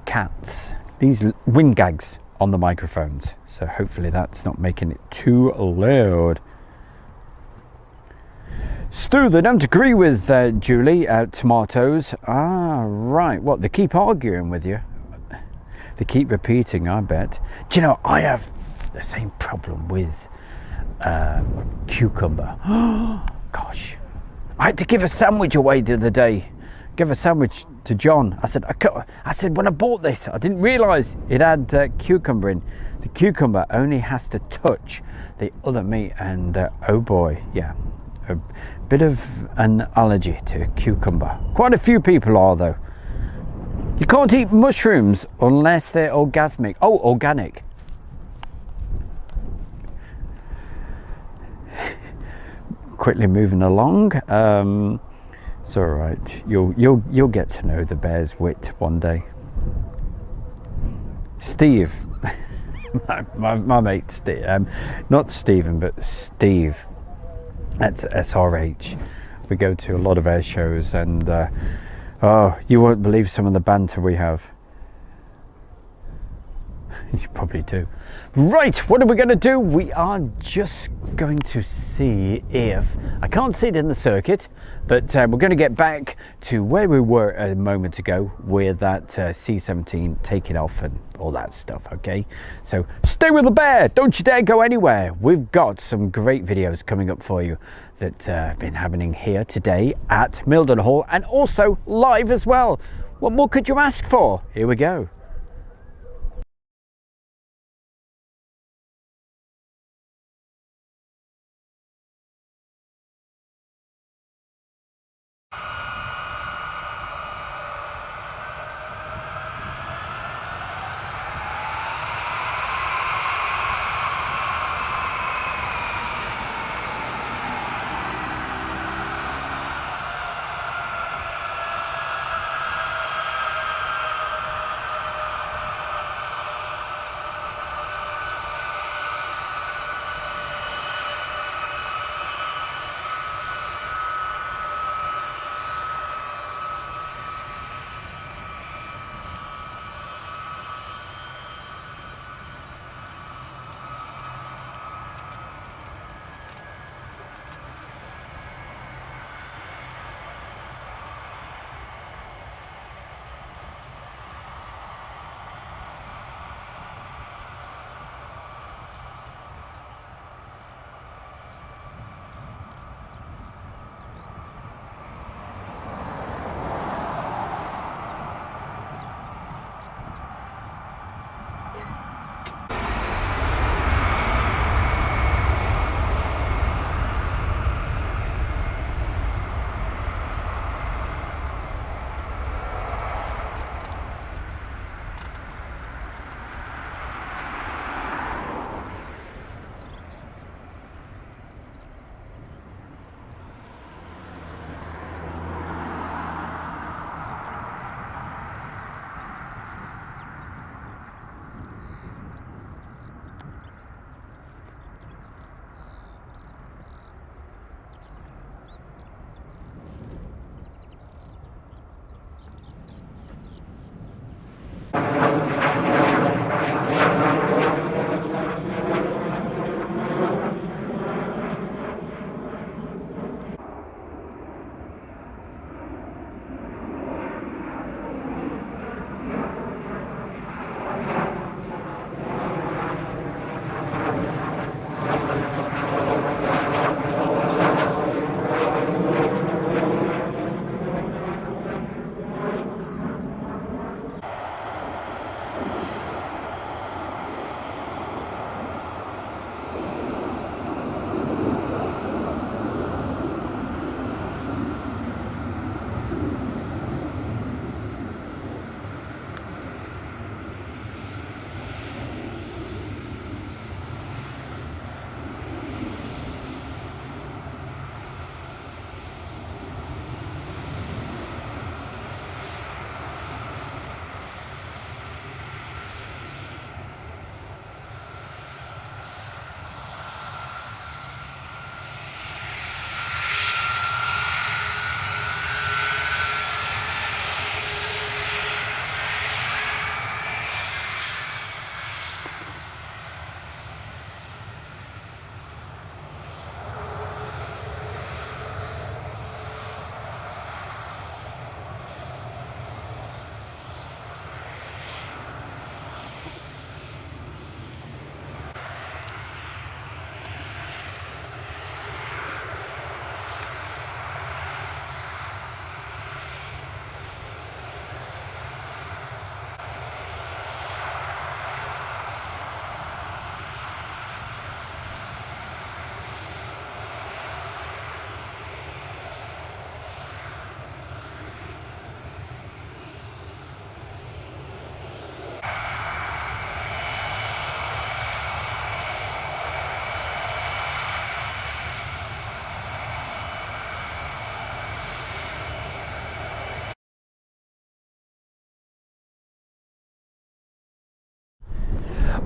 cats. These wind gags on the microphones, so hopefully that's not making it too loud. Stu, they don't agree with Julie. Tomatoes. Ah, right. What, they keep arguing with you? They keep repeating, I bet. Do you know, I have the same problem with cucumber. Gosh. I had to give a sandwich away the other day. Give a sandwich to John. I said, when I bought this, I didn't realise it had cucumber in. The cucumber only has to touch the other meat, and oh boy, yeah. A bit of an allergy to cucumber. Quite a few people are, though. You can't eat mushrooms unless they're orgasmic. Oh, organic. Quickly moving along. It's all right. You'll get to know the bear's wit one day. Steve, my mate Steve. Not Stephen, but Steve. That's SRH. We go to a lot of air shows, and oh, you won't believe some of the banter we have. You probably do. Right, what are we going to do? We are just going to see if, I can't see it in the circuit, but we're going to get back to where we were a moment ago with that C-17 taking off and all that stuff, okay? So stay with the bear, don't you dare go anywhere. We've got some great videos coming up for you that have been happening here today at Milden Hall, and also live as well. What more could you ask for? Here we go.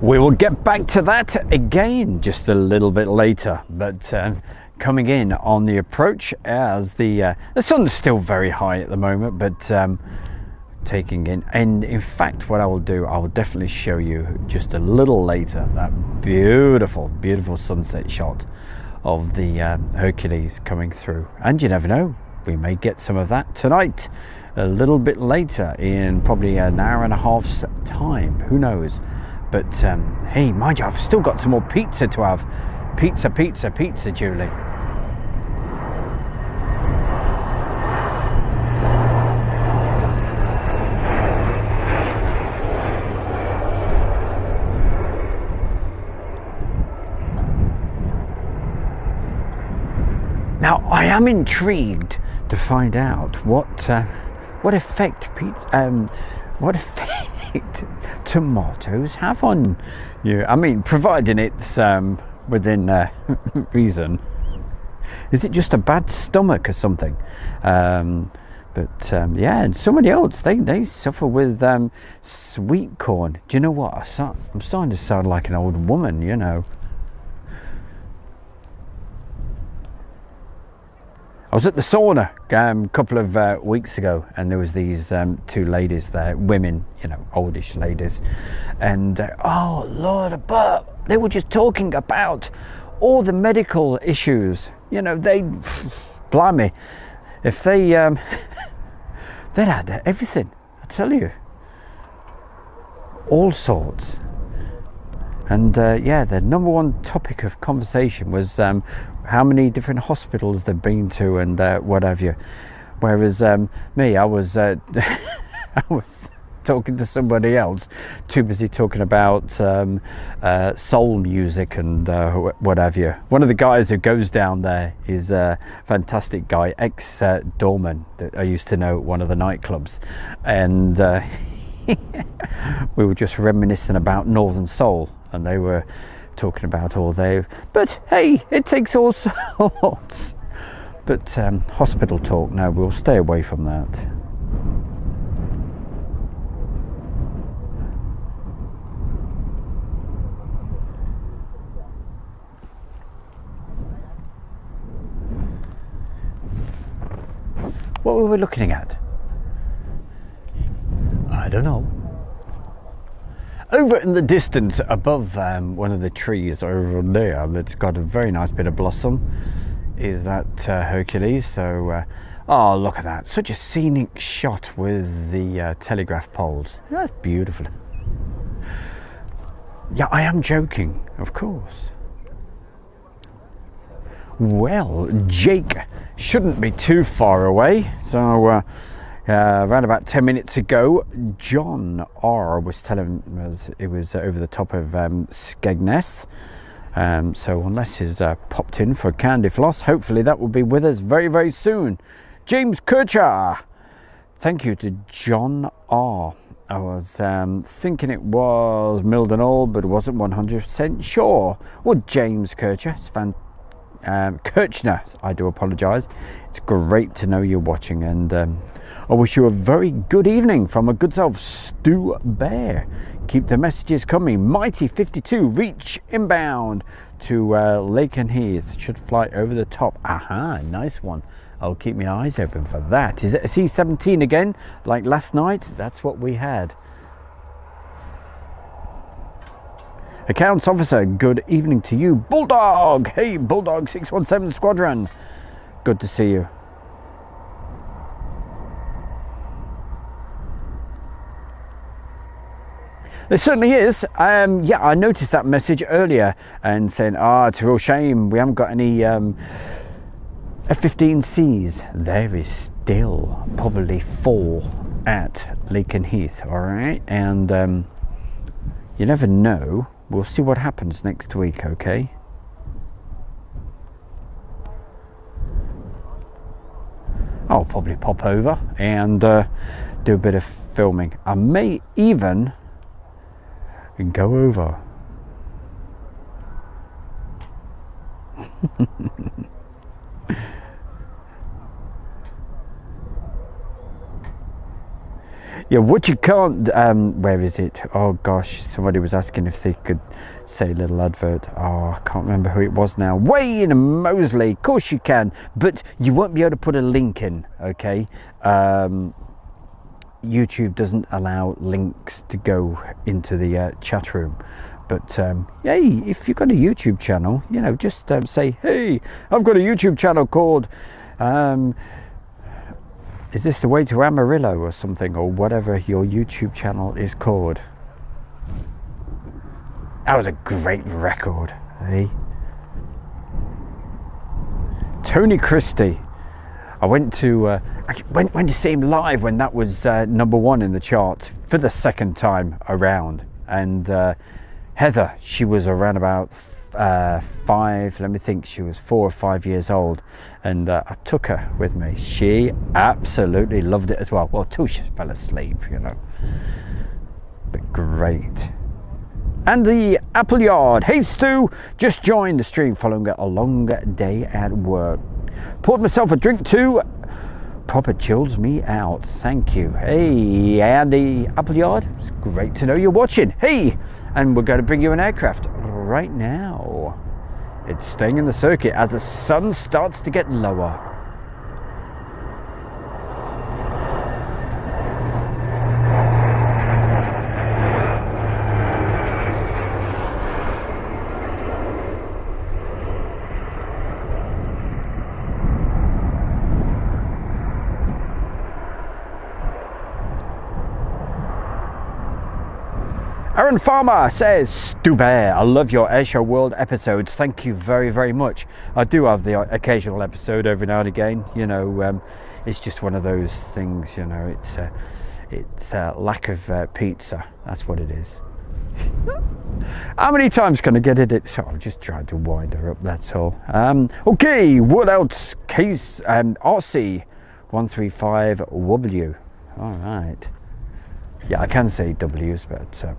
We will get back to that again just a little bit later, but coming in on the approach as the sun's still very high at the moment, but taking in, and in fact what I will do, I will definitely show you just a little later that beautiful sunset shot of the Hercules coming through. And you never know, we may get some of that tonight a little bit later, in probably an hour and a half's time, who knows. But hey, mind you, I've still got some more pizza to have. Pizza, Julie. Now, I am intrigued to find out what effect tomatoes have on you. I mean, providing it's within reason. Is it just a bad stomach or something? But yeah, and somebody else, they suffer with sweet corn. Do you know what? I'm starting to sound like an old woman, you know. I was at the sauna a couple of weeks ago, and there was these two ladies there, women, you know, oldish ladies, and oh Lord above, they were just talking about all the medical issues. You know, blimey, if they had everything, I tell you, all sorts. And yeah, the number one topic of conversation was how many different hospitals they've been to and what have you. Whereas me, I was I was talking to somebody else, too busy talking about soul music and what have you. One of the guys who goes down there is a fantastic guy, ex-doorman that I used to know at one of the nightclubs, and we were just reminiscing about Northern Soul, and they were talking about all they. But hey, it takes all sorts. But hospital talk, no, we'll stay away from that. What were we looking at? I don't know. Over in the distance above one of the trees over there that's got a very nice bit of blossom is that Hercules. So oh, look at that, such a scenic shot with the telegraph poles. That's beautiful. Yeah, I am joking, of course. Well, Jake shouldn't be too far away, so around about 10 minutes ago, John R was telling us it was over the top of Skegness. So unless he's popped in for candy floss, hopefully that will be with us very, very soon. James Kircher, thank you to John R. I was thinking it was Mildenhall, but it wasn't 100% sure. Well, James Kircher, it's Kirchner, I do apologise. It's great to know you're watching, and I wish you a very good evening from a good self, Stu Bear. Keep the messages coming. Mighty 52, reach inbound to Lake and Heath. Should fly over the top. Aha, nice one. I'll keep my eyes open for that. Is it a C-17 again, like last night? That's what we had. Accounts officer, good evening to you. Bulldog, hey Bulldog 617 Squadron. Good to see you. There certainly is. Yeah, I noticed that message earlier and saying, it's a real shame we haven't got any F-15Cs. There is still probably 4 at Lake and Heath, all right? And you never know. We'll see what happens next week, okay? I'll probably pop over and do a bit of filming. I may even go over. Yeah, what you can't, where is it? Oh gosh, somebody was asking if they could say a little advert. Oh, I can't remember who it was now. Wayne Mosley, of course you can, but you won't be able to put a link in, okay? YouTube doesn't allow links to go into the chat room. But hey, if you've got a YouTube channel, you know, just say, hey, I've got a YouTube channel called is this the way to Amarillo or something, or whatever your YouTube channel is called. That was a great record, eh? Tony Christie. I went to went to see him live when that was #1 in the charts for the second time around. And Heather, she was around about 5, let me think, she was 4 or 5 years old, and I took her with me. She absolutely loved it as well. Well, till she fell asleep, you know. But great. And the Apple Yard. Hey Stu, just joined the stream following a long day at work. Poured myself a drink too. Proper chills me out. Thank you. Hey, Andy Appleyard. It's great to know you're watching. Hey, and we're going to bring you an aircraft right now. It's staying in the circuit as the sun starts to get lower. Aaron Farmer says, Stu Bear, I love your Airshow World episodes. Thank you very, very much. I do have the occasional episode every now and again. You know, it's just one of those things, you know, it's a lack of pizza. That's what it is. How many times can I get it? So I'm just trying to wind her up, that's all. Okay, what else? Case RC135W. All right. Yeah, I can say W's, but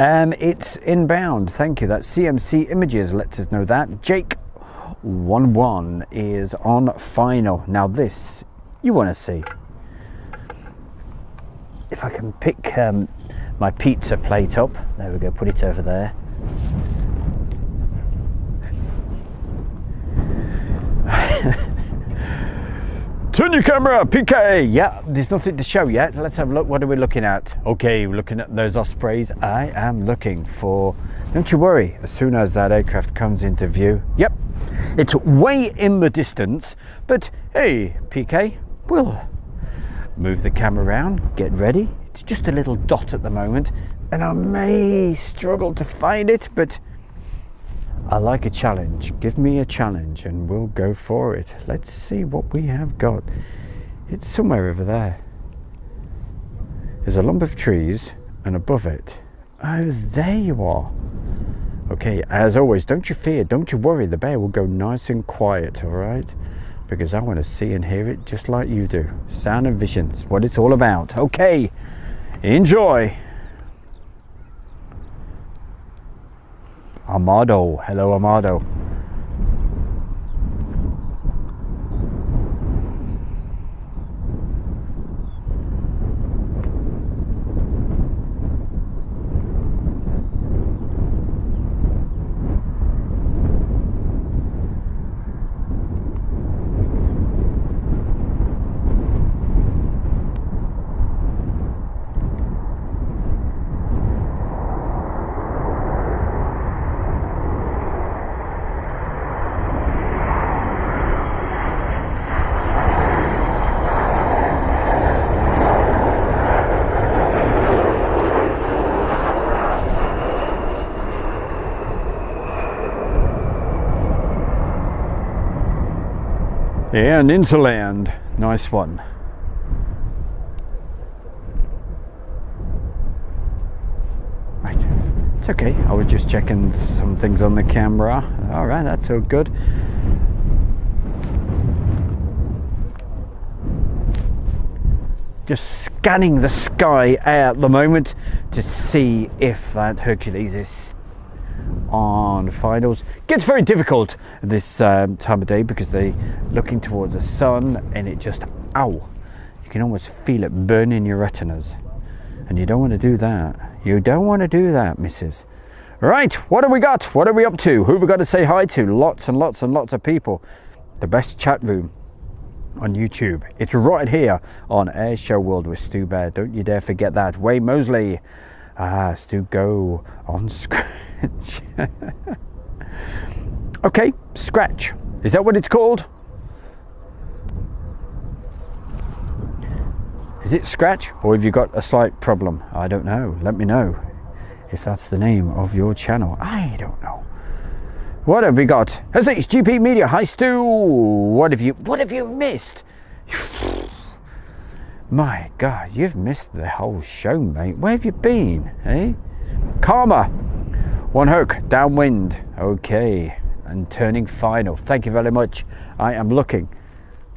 it's inbound. Thank you. That's CMC Images lets us know that. Jake11 is on final. Now this you want to see. If I can pick my pizza plate up. There we go. Put it over there. Turn your camera, PK. Yeah, there's nothing to show yet. Let's have a look. What are we looking at? Okay, we're looking at those ospreys. I am looking for, don't you worry, as soon as that aircraft comes into view. Yep, it's way in the distance, but hey, PK, we'll move the camera around, get ready. It's just a little dot at the moment, and I may struggle to find it, but I like a challenge. Give me a challenge and we'll go for it. Let's see what we have got. It's somewhere over there. There's a lump of trees and above it. Oh, there you are. Okay, as always, don't you fear, don't you worry. The bear will go nice and quiet, all right? Because I want to see and hear it just like you do. Sound and vision is what it's all about. Okay, enjoy. Amado, hello Amado. Yeah, and into land. Nice one. Right, it's okay. I was just checking some things on the camera. All right, that's all good. Just scanning the sky at the moment to see if that Hercules is on finals. Gets very difficult this time of day because they're looking towards the sun and it just, ow, you You can almost feel it burning your retinas. And you don't want to do that. You don't want to do that, missus. Right, what have we got? What are we up to? Who have we got to say hi to? Lots and lots and lots of people. The best chat room on YouTube. It's right here on Air Show World with Stu Bear. Don't you dare forget that. Wayne Mosley. Stu, go on Scratch. Okay, Scratch. Is that what it's called? Is it Scratch, or have you got a slight problem? I don't know. Let me know if that's the name of your channel. I don't know. What have we got? SHGP Media. Hi Stu. What have you missed? My God, you've missed the whole show, mate. Where have you been? Eh? Karma. One hook. Downwind. Okay. And turning final. Thank you very much. I am looking.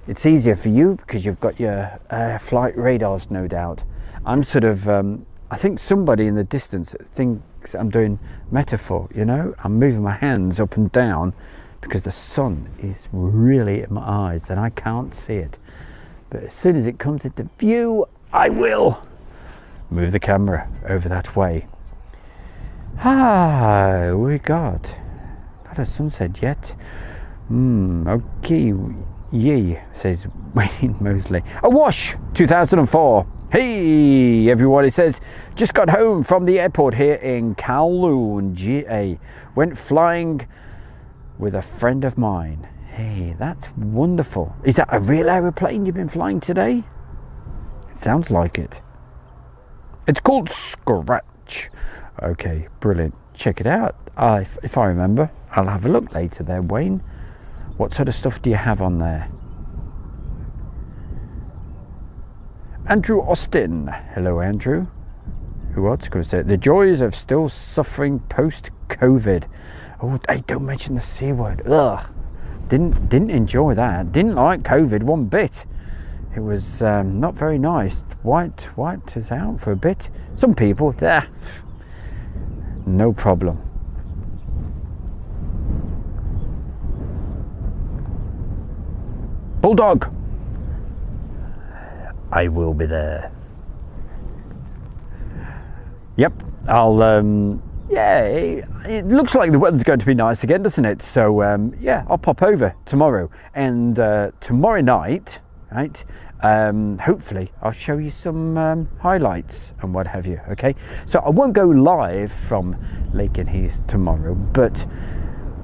It's easier for you because you've got your flight radars, no doubt. I'm sort of, I think somebody in the distance thinks I'm doing metaphor, you know? I'm moving my hands up and down because the sun is really in my eyes and I can't see it. But as soon as it comes into view, I will move the camera over that way. We got not a sunset yet. Okay. Yee, says Wayne Mosley. A wash, 2004. Hey, everyone, it says, just got home from the airport here in Kowloon, GA. Went flying with a friend of mine. Hey, that's wonderful. Is that a real aeroplane you've been flying today? It sounds like it. It's called Scratch. Okay, brilliant. Check it out. If I remember, I'll have a look later there, Wayne. What sort of stuff do you have on there? Andrew Austin. Hello, Andrew. Who else going to say it? The joys of still suffering post-COVID. Oh, hey, don't mention the C word. Ugh. Didn't enjoy that. Didn't like COVID one bit. It was not very nice. White is out for a bit. Some people, no problem. Bulldog. I will be there. Yep, I'll yeah, it looks like the weather's going to be nice again, doesn't it? So yeah, I'll pop over tomorrow, and tomorrow night, right, hopefully I'll show you some highlights and what have you. Okay, so I won't go live from Lakenheath tomorrow, but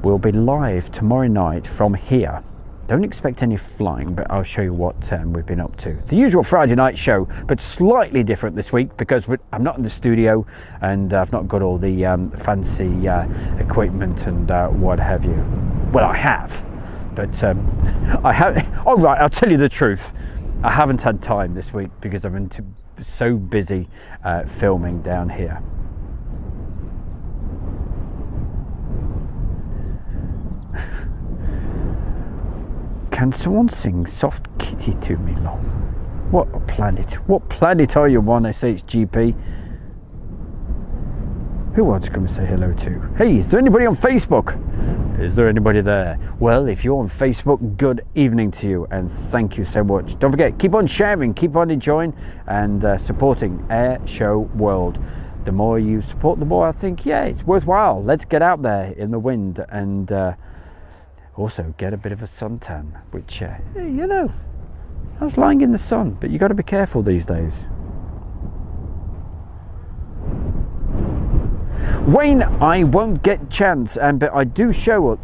we'll be live tomorrow night from here. Don't expect any flying, but I'll show you what we've been up to. The usual Friday night show, but slightly different this week because I'm not in the studio and I've not got all the fancy equipment and what have you. Well, I have, but I have. All right, I'll tell you the truth. I haven't had time this week because I've been so busy filming down here. Can someone sing Soft Kitty to me, Long? What a planet. What planet are you on, SHGP? Who wants to come and say hello to? Hey, is there anybody on Facebook? Is there anybody there? Well, if you're on Facebook, good evening to you and thank you so much. Don't forget, keep on sharing, keep on enjoying and supporting Air Show World. The more you support, the more I think, yeah, it's worthwhile. Let's get out there in the wind and also get a bit of a suntan, which, you know, I was lying in the sun, but you got to be careful these days. Wayne, I won't get chance, but I do show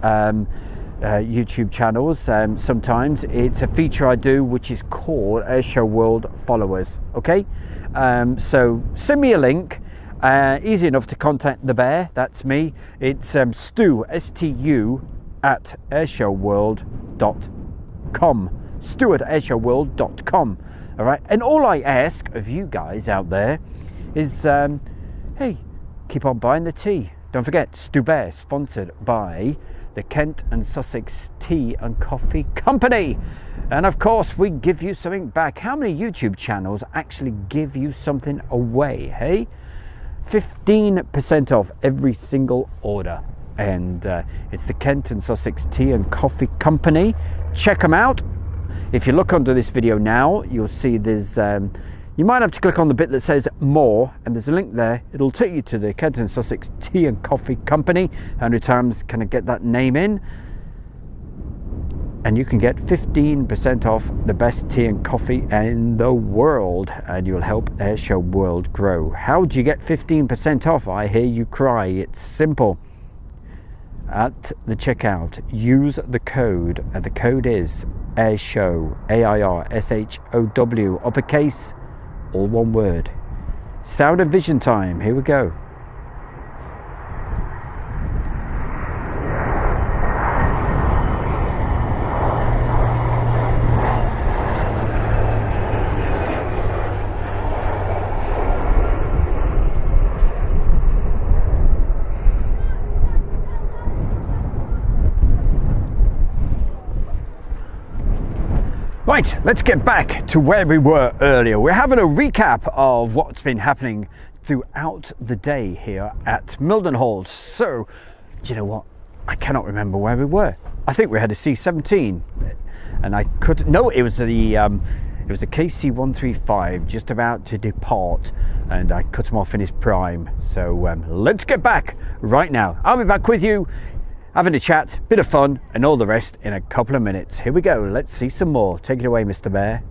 YouTube channels sometimes. It's a feature I do, which is called Airshow World Followers. Okay, so send me a link. Easy enough to contact the bear. That's me. It's Stu, S-T-U, at airshowworld.com. Stu at airshowworld.com. All right, and all I ask of you guys out there is, hey, keep on buying the tea. Don't forget, Stu Bear, sponsored by the Kent and Sussex Tea and Coffee Company. And of course, we give you something back. How many YouTube channels actually give you something away, hey? 15% off every single order. And it's the Kent and Sussex Tea and Coffee Company. Check them out. If you look under this video now, you'll see there's you might have to click on the bit that says more, and there's a link there. It'll take you to the Kent and Sussex Tea and Coffee Company. 100 times can I get that name in, and you can get 15% off the best tea and coffee in the world, and you'll help Airshow World grow. How do you get 15% off? I hear you cry. It's simple. At the checkout, use the code, and the code is Airshow, AIRSHOW, uppercase, all one word. Sound and vision time. Here we go. Right, let's get back to where we were earlier. We're having a recap of what's been happening throughout the day here at Mildenhall. So, do you know what? I cannot remember where we were. I think we had a C-17, and I could no. It was a KC-135 just about to depart, and I cut him off in his prime. So let's get back right now. I'll be back with you, having a chat, bit of fun, and all the rest in a couple of minutes. Here we go. Let's see some more. Take it away, Mr. Bear.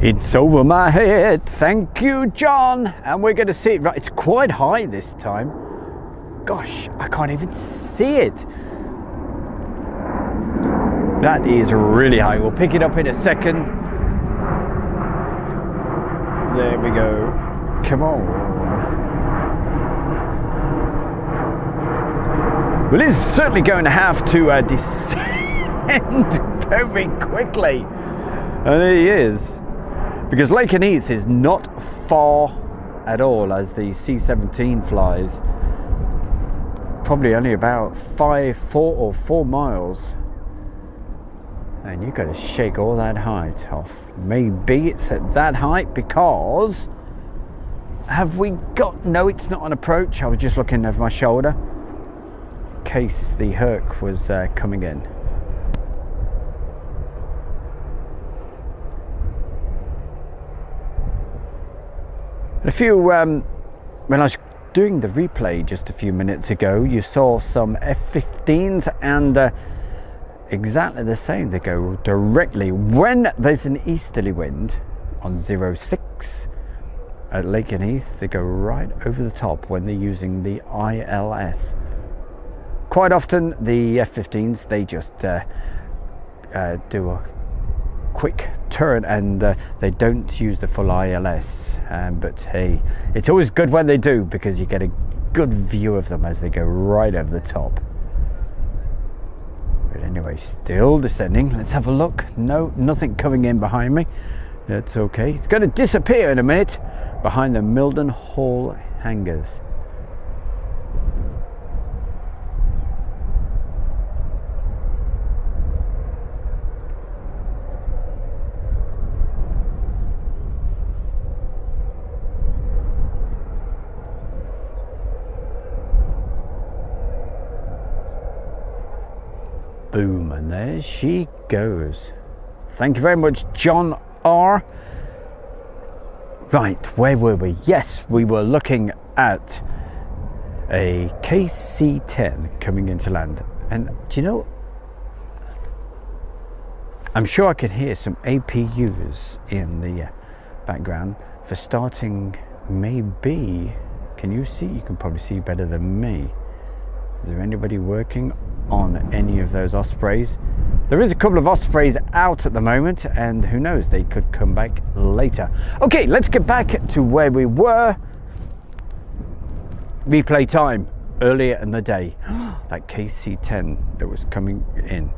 It's over my head. Thank you, John. And we're going to see it. Right, it's quite high this time. Gosh, I can't even see it. That is really high. We'll pick it up in a second. There we go. Come on. Well, it's certainly going to have to descend very quickly. And it is. Because Lakenheath is not far at all as the C-17 flies. Probably only about 4 miles. And you've got to shake all that height off. Maybe it's at that height because... Have we got... No, it's not an approach. I was just looking over my shoulder. In case the Herc was coming in. A few, when I was doing the replay just a few minutes ago, you saw some F-15s, and exactly the same. They go directly when there's an easterly wind on 06 at Lakenheath. They go right over the top when they're using the ILS. Quite often the F-15s, they just do a quick turn, and they don't use the full ILS, but hey, it's always good when they do, because you get a good view of them as they go right over the top. But anyway, still descending. Let's have a look. No, nothing coming in behind me. That's okay. It's going to disappear in a minute behind the Mildenhall hangars. Boom, and there she goes. Thank you very much, John R. Right, where were we? Yes, we were looking at a KC-10 coming into land. And do you know, I'm sure I can hear some APUs in the background. For starting, maybe, can you see? You can probably see better than me. Is there anybody working on any of those Ospreys? There is a couple of Ospreys out at the moment, and who knows, they could come back later. Okay, let's get back to where we were. Replay time earlier in the day. That KC-10 that was coming in.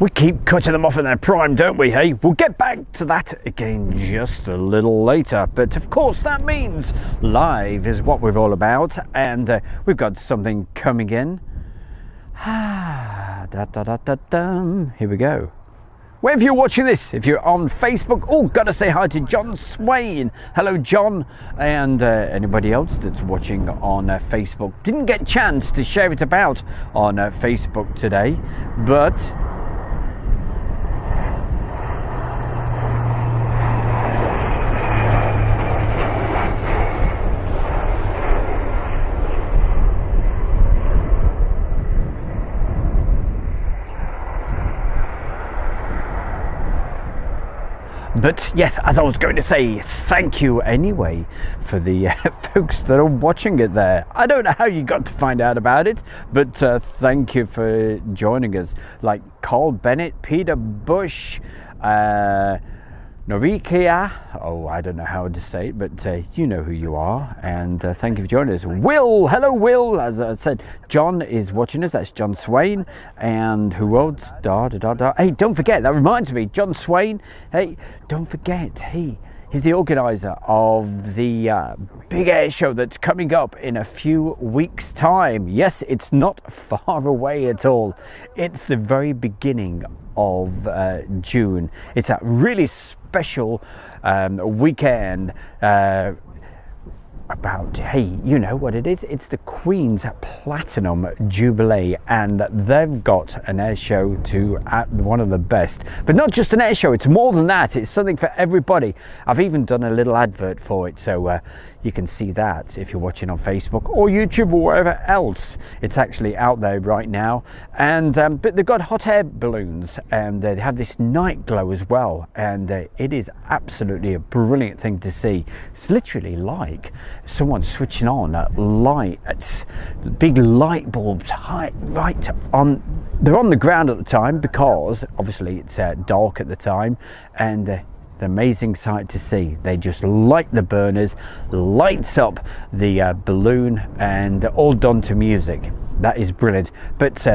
We keep cutting them off in their prime, don't we, hey? We'll get back to that again just a little later. But of course, that means live is what we're all about. And we've got something coming in. Here we go. Wherever you're watching this, if you're on Facebook, gotta say hi to John Swain. Hello, John, and anybody else that's watching on Facebook. Didn't get a chance to share it about on Facebook today, but yes, as I was going to say, thank you anyway for the folks that are watching it there. I don't know how you got to find out about it, but thank you for joining us. Like Carl Bennett, Peter Bush, Norikia, I don't know how to say it, but you know who you are, and thank you for joining us. Will, hello Will, as I said, John is watching us, that's John Swain, and who else, Hey, don't forget, that reminds me, John Swain, hey, don't forget, hey, he's the organiser of the big air show that's coming up in a few weeks' time. Yes, it's not far away at all. It's the very beginning of June. It's a really special weekend about, hey, you know what it is? It's the Queen's Platinum Jubilee, and they've got an air show to one of the best. But not just an air show, it's more than that. It's something for everybody. I've even done a little advert for it, so you can see that if you're watching on Facebook or YouTube or wherever else. It's actually out there right now. And but they've got hot air balloons, and they have this night glow as well, and it is absolutely a brilliant thing to see. It's literally like someone switching on lights, big light bulbs right on. They're on the ground at the time because obviously it's dark at the time, and an amazing sight to see. They just light the burners, lights up the balloon, and all done to music. That is brilliant. But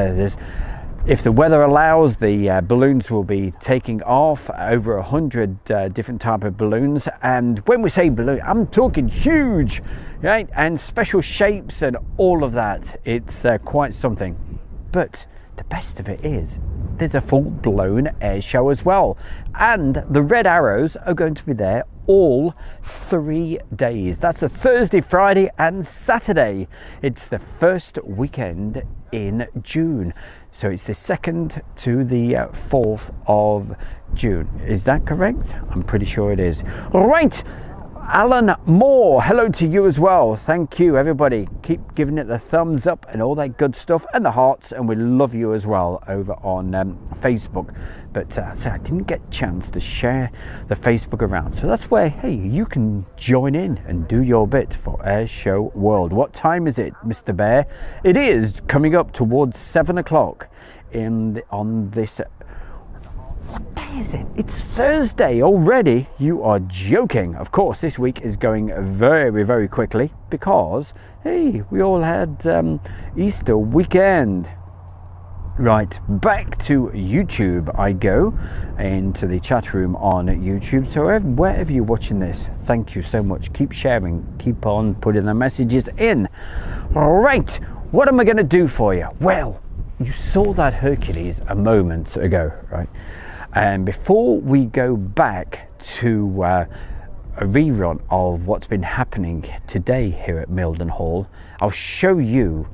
if the weather allows, the balloons will be taking off, over 100 different type of balloons. And when we say balloon, I'm talking huge, right? And special shapes and all of that. It's quite something. But the best of it is there's a full-blown air show as well, and the Red Arrows are going to be there all 3 days. That's a Thursday, Friday and Saturday. It's the first weekend in June, so it's the 2nd to the 4th of June. Is that correct? I'm pretty sure it is. All right, Alan Moore, hello to you as well. Thank you, everybody. Keep giving it the thumbs up and all that good stuff, and the hearts, and we love you as well over on Facebook. But so I didn't get a chance to share the Facebook around, so that's where, hey, you can join in and do your bit for Air Show World. What time is it, Mr. Bear? It is coming up towards 7 o'clock on this. What day is it? It's Thursday already. You are joking. Of course, this week is going very, very quickly because, hey, we all had Easter weekend. Right, back to YouTube I go, into the chat room on YouTube. So wherever you're watching this, thank you so much. Keep sharing, keep on putting the messages in. All right, what am I going to do for you? Well, you saw that Hercules a moment ago, right? And before we go back to a rerun of what's been happening today here at Mildenhall, I'll show you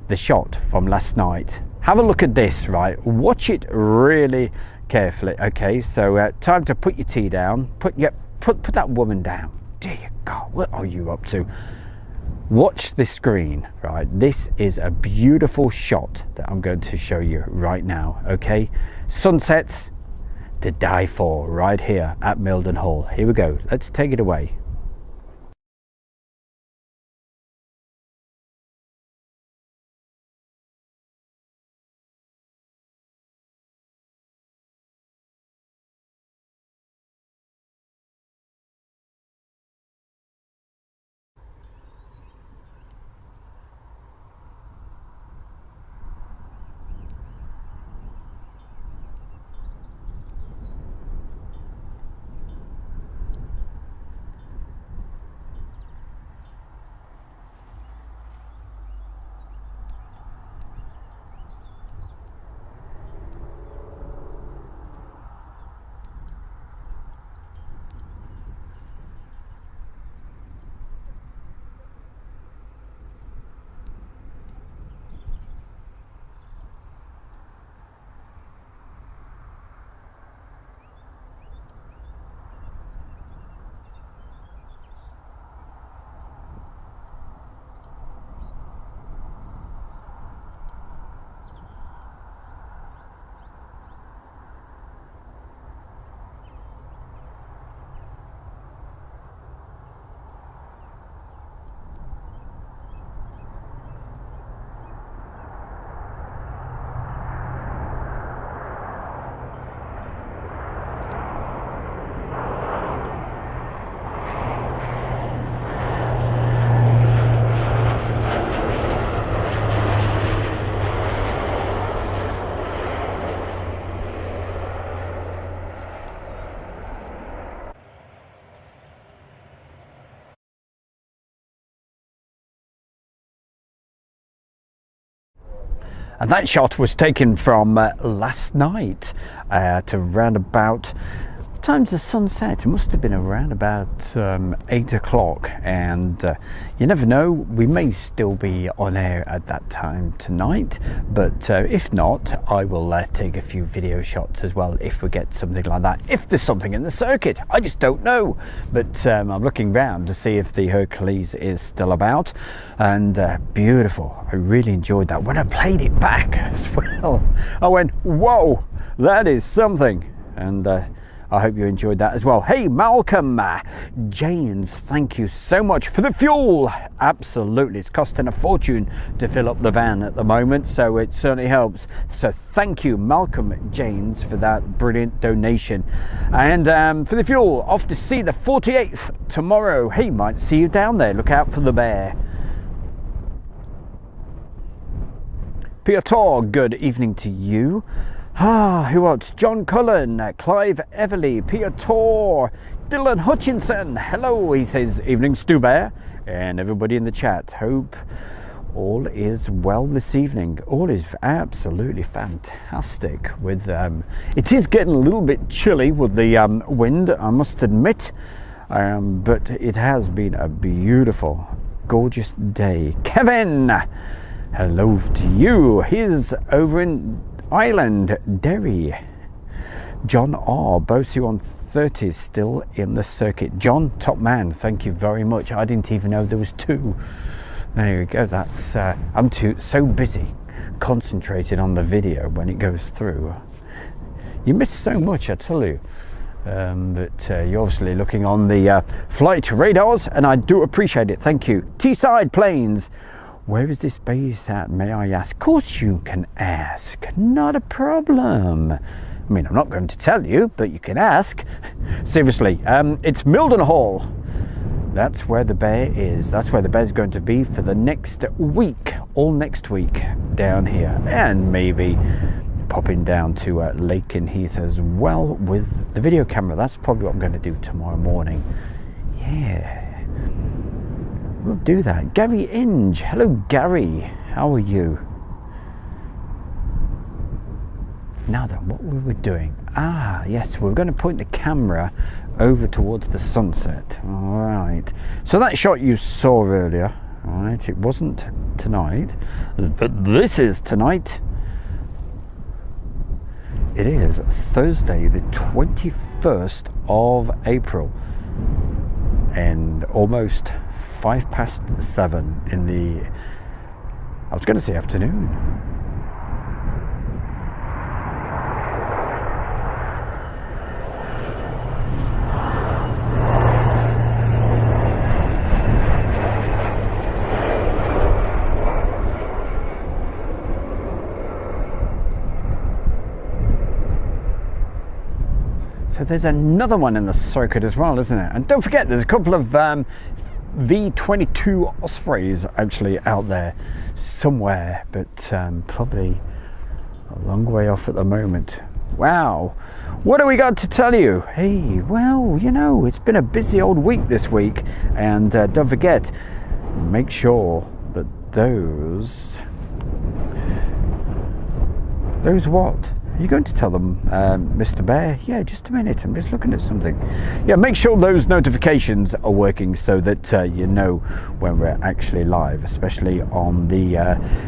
the shot from last night. Have a look at this, right? Watch it really carefully. Okay, so time to put your tea down. Put that woman down. Dear God, what are you up to? Watch the screen, right? This is a beautiful shot that I'm going to show you right now. Okay, sunsets to die for right here at Mildenhall. Here we go. Let's take it away. And that shot was taken from last night to round about times the sunset. It must have been around about 8 o'clock, and you never know, we may still be on air at that time tonight, but if not, I will take a few video shots as well if we get something like that, if there's something in the circuit. I just don't know, but I'm looking round to see if the Hercules is still about, and beautiful. I really enjoyed that. When I played it back as well, I went, whoa, that is something. And I hope you enjoyed that as well. Hey, Malcolm Janes, thank you so much for the fuel. Absolutely, it's costing a fortune to fill up the van at the moment, so it certainly helps. So thank you, Malcolm Janes, for that brilliant donation. And for the fuel, off to see the 48th tomorrow. Hey, might see you down there. Look out for the bear. Piotr, good evening to you. Who else? John Cullen, Clive Everly, Piotr, Dylan Hutchinson. Hello, he says, evening Stu Bear, and everybody in the chat. Hope all is well this evening. All is absolutely fantastic. With it is getting a little bit chilly with the wind, I must admit, but it has been a beautiful, gorgeous day. Kevin, hello to you. He's over in Island, Derry. John R, both you on 30 still in the circuit. John, top man, thank you very much. I didn't even know there was two. There you go. That's I'm so busy concentrated on the video when it goes through. You miss so much, I tell you. But you're obviously looking on the flight radars, and I do appreciate it. Thank you. Teesside Plains. Where is this base at, may I ask? Of course you can ask, not a problem. I mean, I'm not going to tell you, but you can ask. Seriously, it's Mildenhall. That's where the bear is. That's where the bear's going to be for the next week, all next week down here. And maybe popping down to Lakenheath as well with the video camera. That's probably what I'm going to do tomorrow morning. Yeah. We'll do that. Gary Inge. Hello, Gary. How are you? Now then, what we were doing? Yes, we're going to point the camera over towards the sunset. All right. So that shot you saw earlier, all right, it wasn't tonight, but this is tonight. It is Thursday, the 21st of April, and almost 7:05 in the, I was going to say afternoon. So there's another one in the circuit as well, isn't it? And don't forget, there's a couple of V22 Ospreys actually out there somewhere, but probably a long way off at the moment. Wow, what do we got to tell you? Hey, well, you know, it's been a busy old week this week, and don't forget, make sure that those what? Are you going to tell them, Mr. Bear? Yeah, just a minute, I'm just looking at something. Yeah, make sure those notifications are working so that you know when we're actually live, especially on the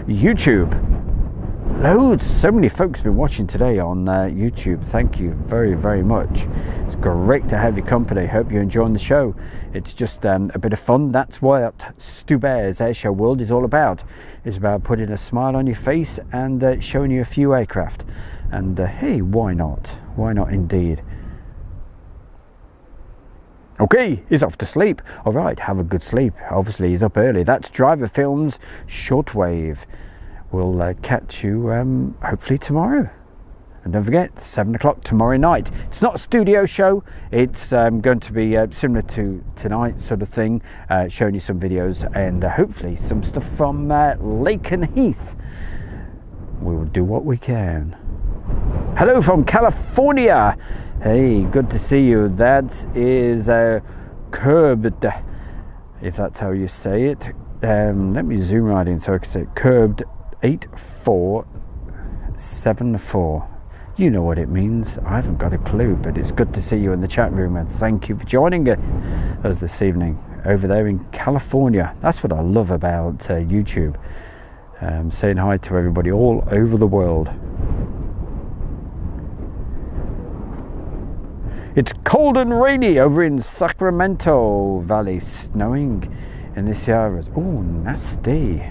YouTube. Loads, so many folks have been watching today on YouTube. Thank you very, very much. It's great to have your company. Hope you're enjoying the show. It's just a bit of fun. That's what Stu Bear's Airshow World is all about. It's about putting a smile on your face and showing you a few aircraft. And hey, why not? Why not indeed? Okay, he's off to sleep. All right, have a good sleep. Obviously, he's up early. That's Driver Films Shortwave. We'll catch you hopefully tomorrow. And don't forget, 7 o'clock tomorrow night. It's not a studio show. It's going to be similar to tonight sort of thing, showing you some videos and hopefully some stuff from Lakenheath. We will do what we can. Hello from California. Hey, good to see you. That is Curbed, if that's how you say it. Let me zoom right in so I can say it. Curbed 8474. You know what it means. I haven't got a clue, but it's good to see you in the chat room, and thank you for joining us this evening over there in California. That's what I love about YouTube. Saying hi to everybody all over the world. It's cold and rainy over in Sacramento Valley, snowing in this area. Oh, nasty.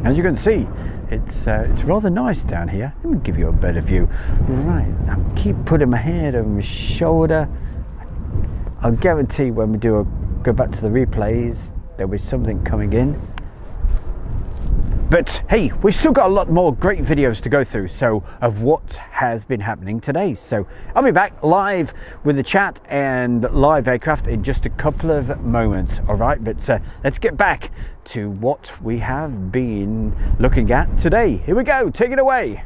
As you can see, it's rather nice down here. Let me give you a better view. Right, I keep putting my hand over my shoulder. I'll guarantee when we go back to the replays, there'll be something coming in. But hey, we've still got a lot more great videos to go through, so of what has been happening today. So I'll be back live with the chat and live aircraft in just a couple of moments. All right, but let's get back to what we have been looking at today. Here we go, take it away.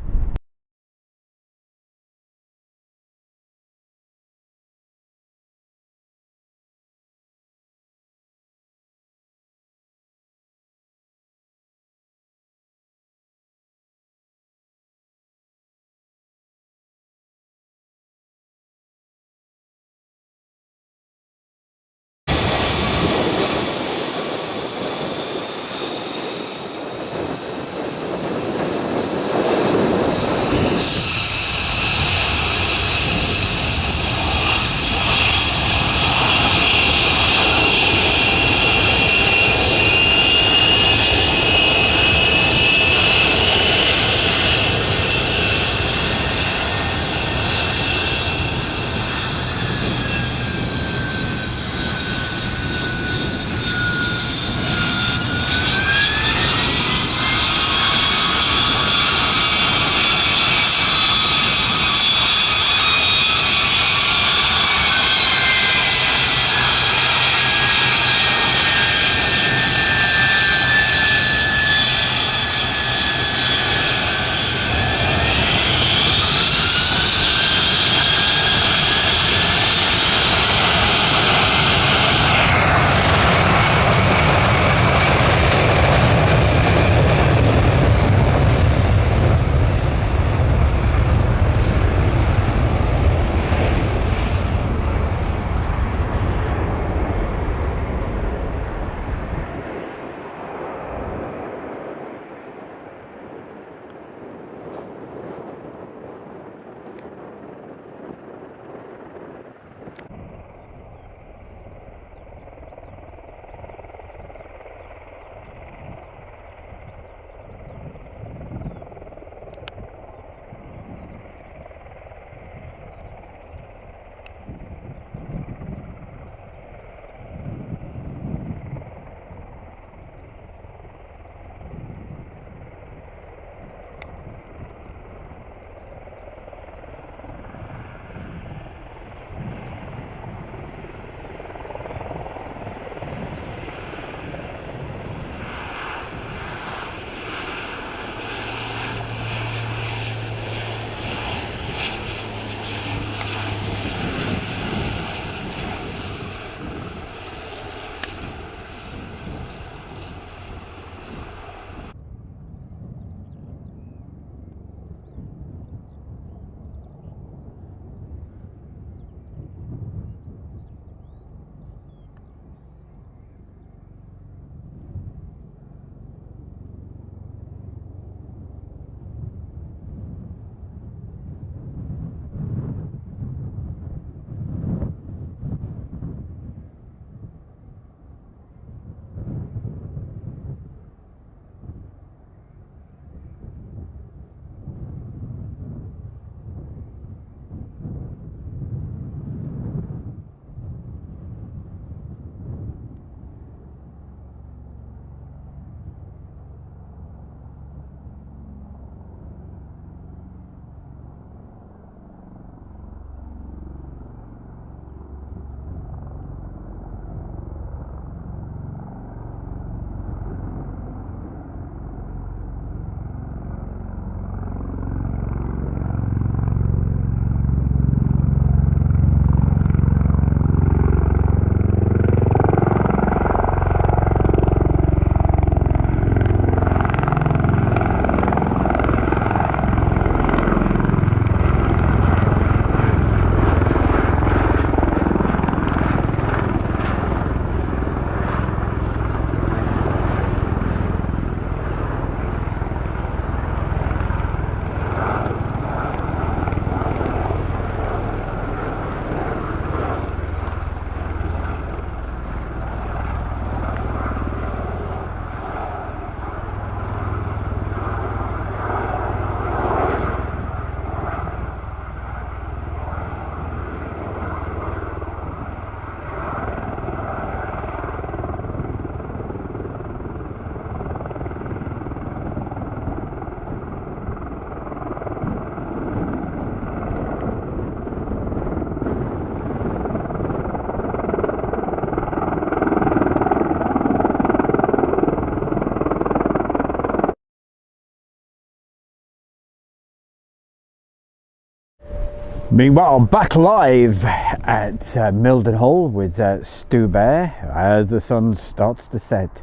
Meanwhile, back live at Mildenhall with Stu Bear as the sun starts to set.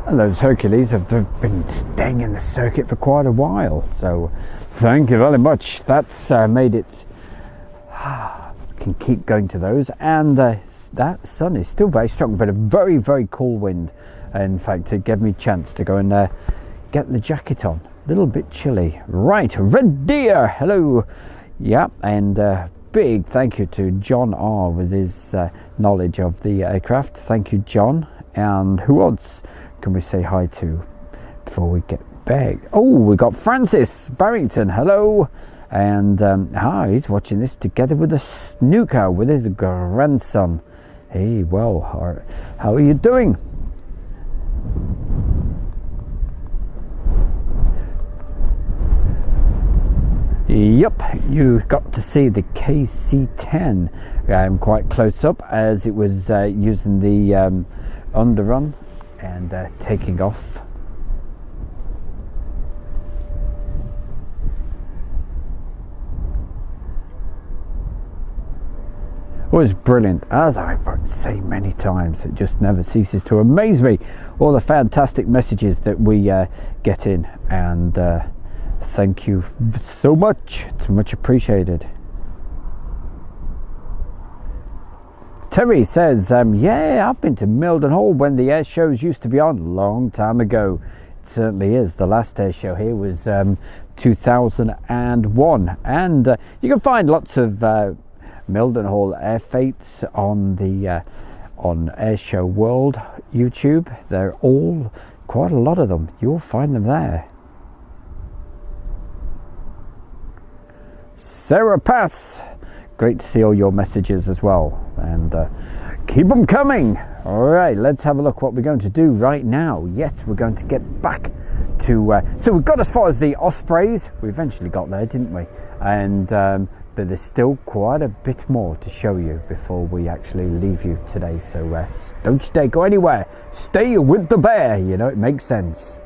And those Hercules have been staying in the circuit for quite a while, so thank you very much. That's made it can keep going to those, and that sun is still very strong, but a very, very cool wind. In fact, it gave me a chance to go and get the jacket on. A little bit chilly. Right, Red Deer, hello. Yeah, and big thank you to John R with his knowledge of the aircraft. Thank you, John. And who else can we say hi to before we get back? Oh, we got Francis Barrington, hello. And he's watching this together with a snooker with his grandson. Hey, well, how are you doing? Yep, you got to see the KC-10 quite close up as it was using the underrun and taking off. It was brilliant, as I say many times. It just never ceases to amaze me, all the fantastic messages that we get in, and thank you so much. It's much appreciated. Terry says, yeah, I've been to Mildenhall when the air shows used to be on a long time ago. It certainly is. The last air show here was 2001, and you can find lots of Mildenhall air fates on the on Airshow World YouTube. They're all, quite a lot of them. You'll find them there. Sarah Pass, great to see all your messages as well, and keep them coming. All right, let's have a look what we're going to do right now. Yes, we're going to get back to so we've got as far as the Ospreys. We eventually got there, didn't we? And but there's still quite a bit more to show you before we actually leave you today, so don't you dare go anywhere. Stay with the bear, you know, it makes sense.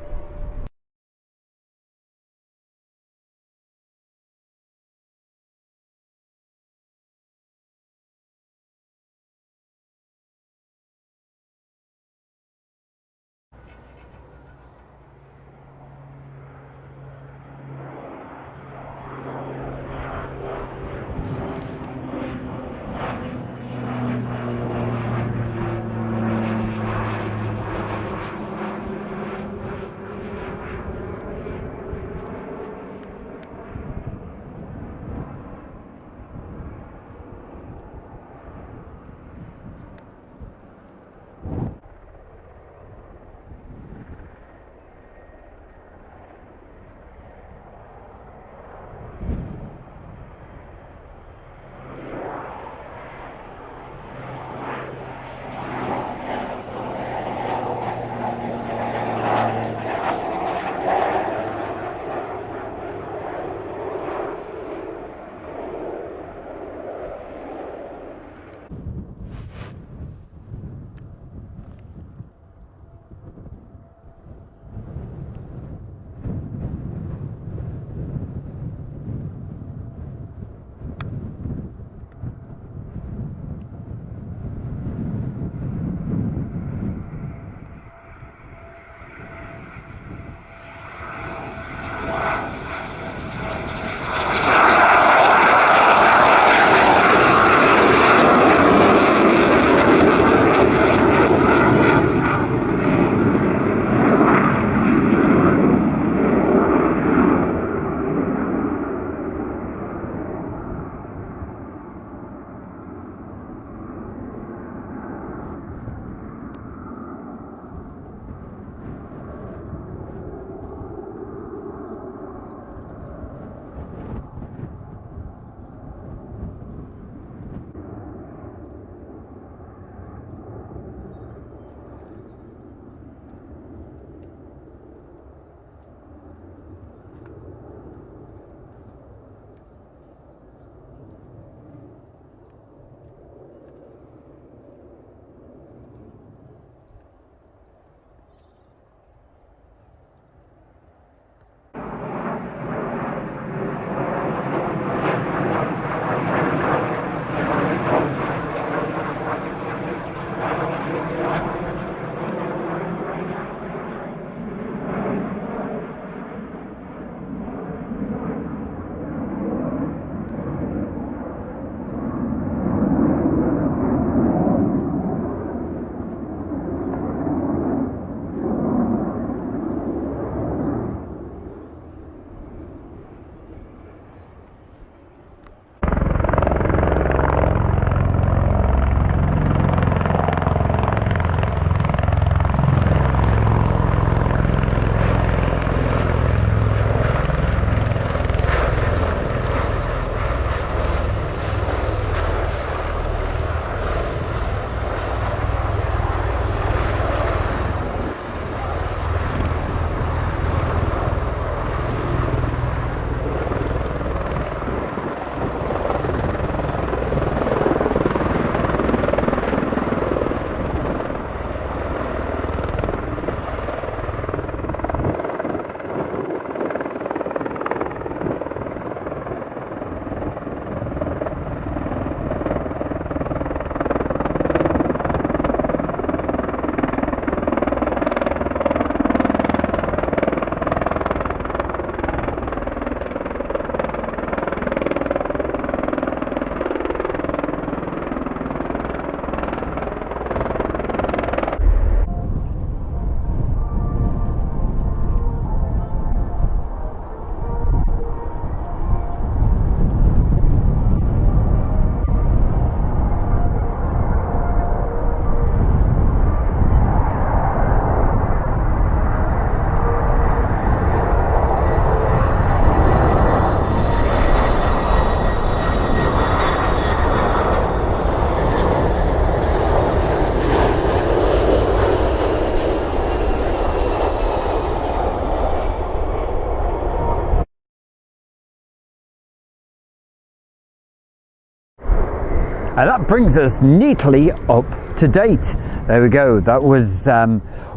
And that brings us neatly up to date. There we go. That was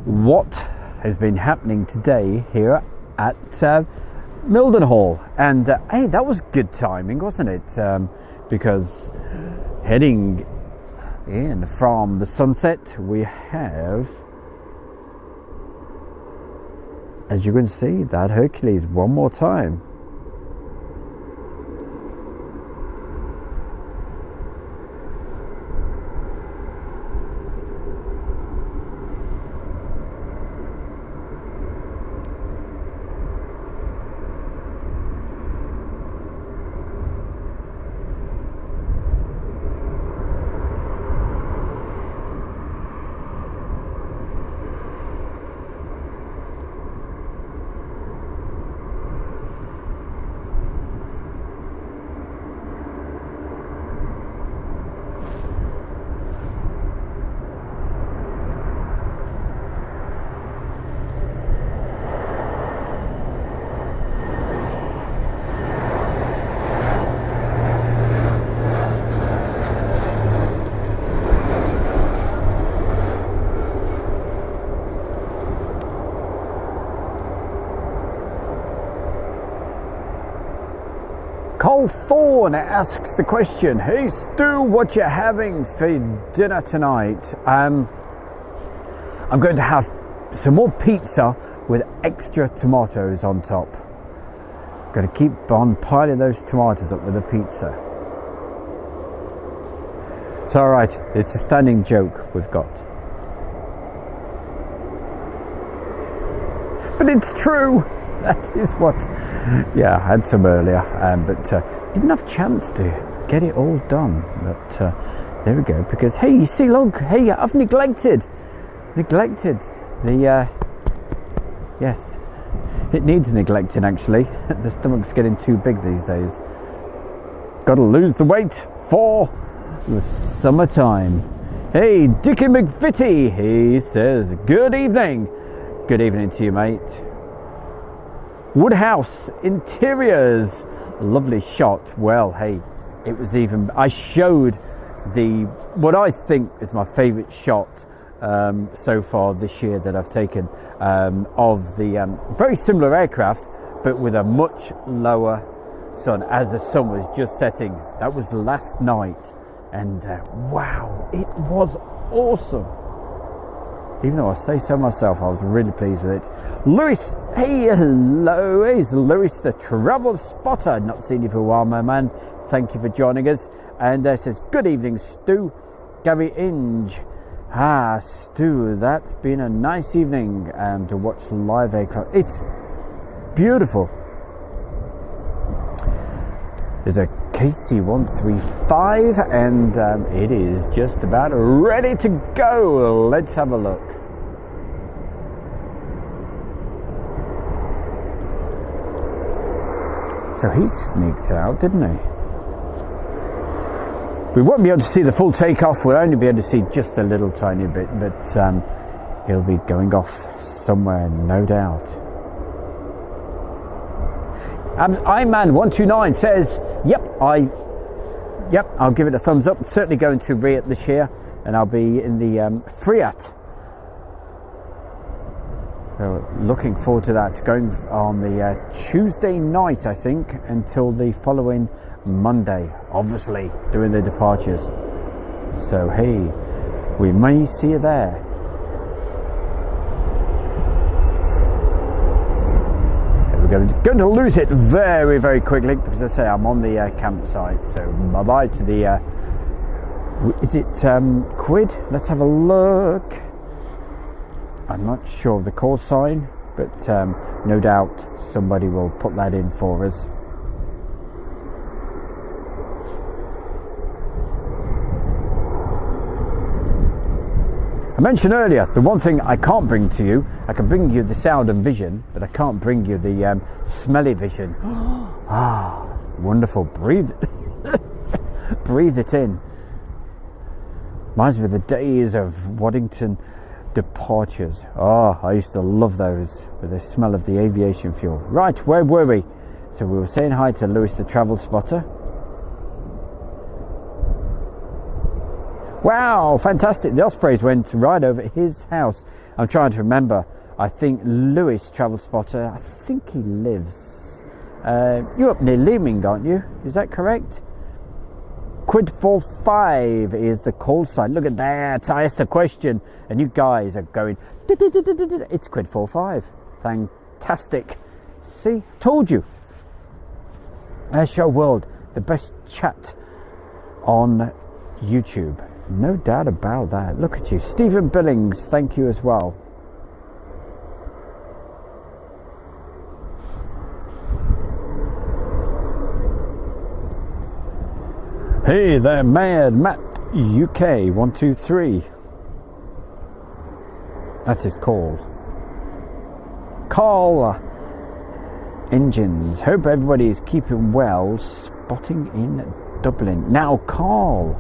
what has been happening today here at Mildenhall. And hey, that was good timing, wasn't it? Because heading in from the sunset, we have, as you can see, that Hercules one more time. Cole Thorne asks the question, hey Stu, what you having for dinner tonight? I'm going to have some more pizza with extra tomatoes on top. Going to keep on piling those tomatoes up with the pizza. It's alright, it's a standing joke we've got. But it's true! That is what, yeah, I had some earlier, but didn't have a chance to get it all done. But there we go, because hey, you see, look, hey, I've neglected the, yes, it needs neglecting actually. The stomach's getting too big these days. Got to lose the weight for the summertime. Hey, Dickie McVitie, he says, good evening. Good evening to you, mate. Woodhouse Interiors, lovely shot. Well, hey, it was even, I showed what I think is my favourite shot so far this year that I've taken of the very similar aircraft, but with a much lower sun as the sun was just setting. That was last night, and wow, it was awesome. Even though I say so myself, I was really pleased with it. Lewis, hey, hello, it's Lewis the Travel Spotter. Not seen you for a while, my man. Thank you for joining us. And says, good evening, Stu. Gary Inge. Ah, Stu, that's been a nice evening to watch live aircraft. It's beautiful. There's a KC-135 and it is just about ready to go. Let's have a look. So he sneaked out, didn't he? We won't be able to see the full takeoff. We'll only be able to see just a little tiny bit, but he'll be going off somewhere, no doubt. Iman129 says, yep, I'll give it a thumbs up. Certainly going to Riyadh this year, and I'll be in the Friat. So looking forward to that. Going on the Tuesday night, I think, until the following Monday. Obviously, doing the departures. So hey, we may see you there. Going to lose it very, very quickly because I say I'm on the campsite. So bye bye to the. Is it Quid? Let's have a look. I'm not sure of the call sign, but no doubt somebody will put that in for us. I mentioned earlier, the one thing I can't bring to you, I can bring you the sound and vision, but I can't bring you the smelly vision. Ah, wonderful. Breathe breathe it in. Reminds me of the days of Waddington departures. Oh, I used to love those with the smell of the aviation fuel. Right, where were we? So we were saying hi to Lewis the Travel Spotter. Wow, fantastic. The Ospreys went right over his house. I'm trying to remember. I think Lewis, travel spotter, I think he lives... you're up near Leeming, aren't you? Is that correct? Quid 45 is the call sign. Look at that. I asked a question and you guys are going... It's Quid 45. Fantastic. See? Told you. Airshow World. The best chat on YouTube. No doubt about that. Look at you. Stephen Billings, thank you as well. Hey there, Mad Matt UK 123. That's his call. Call engines. Hope everybody is keeping well. Spotting in Dublin. Now, Carl.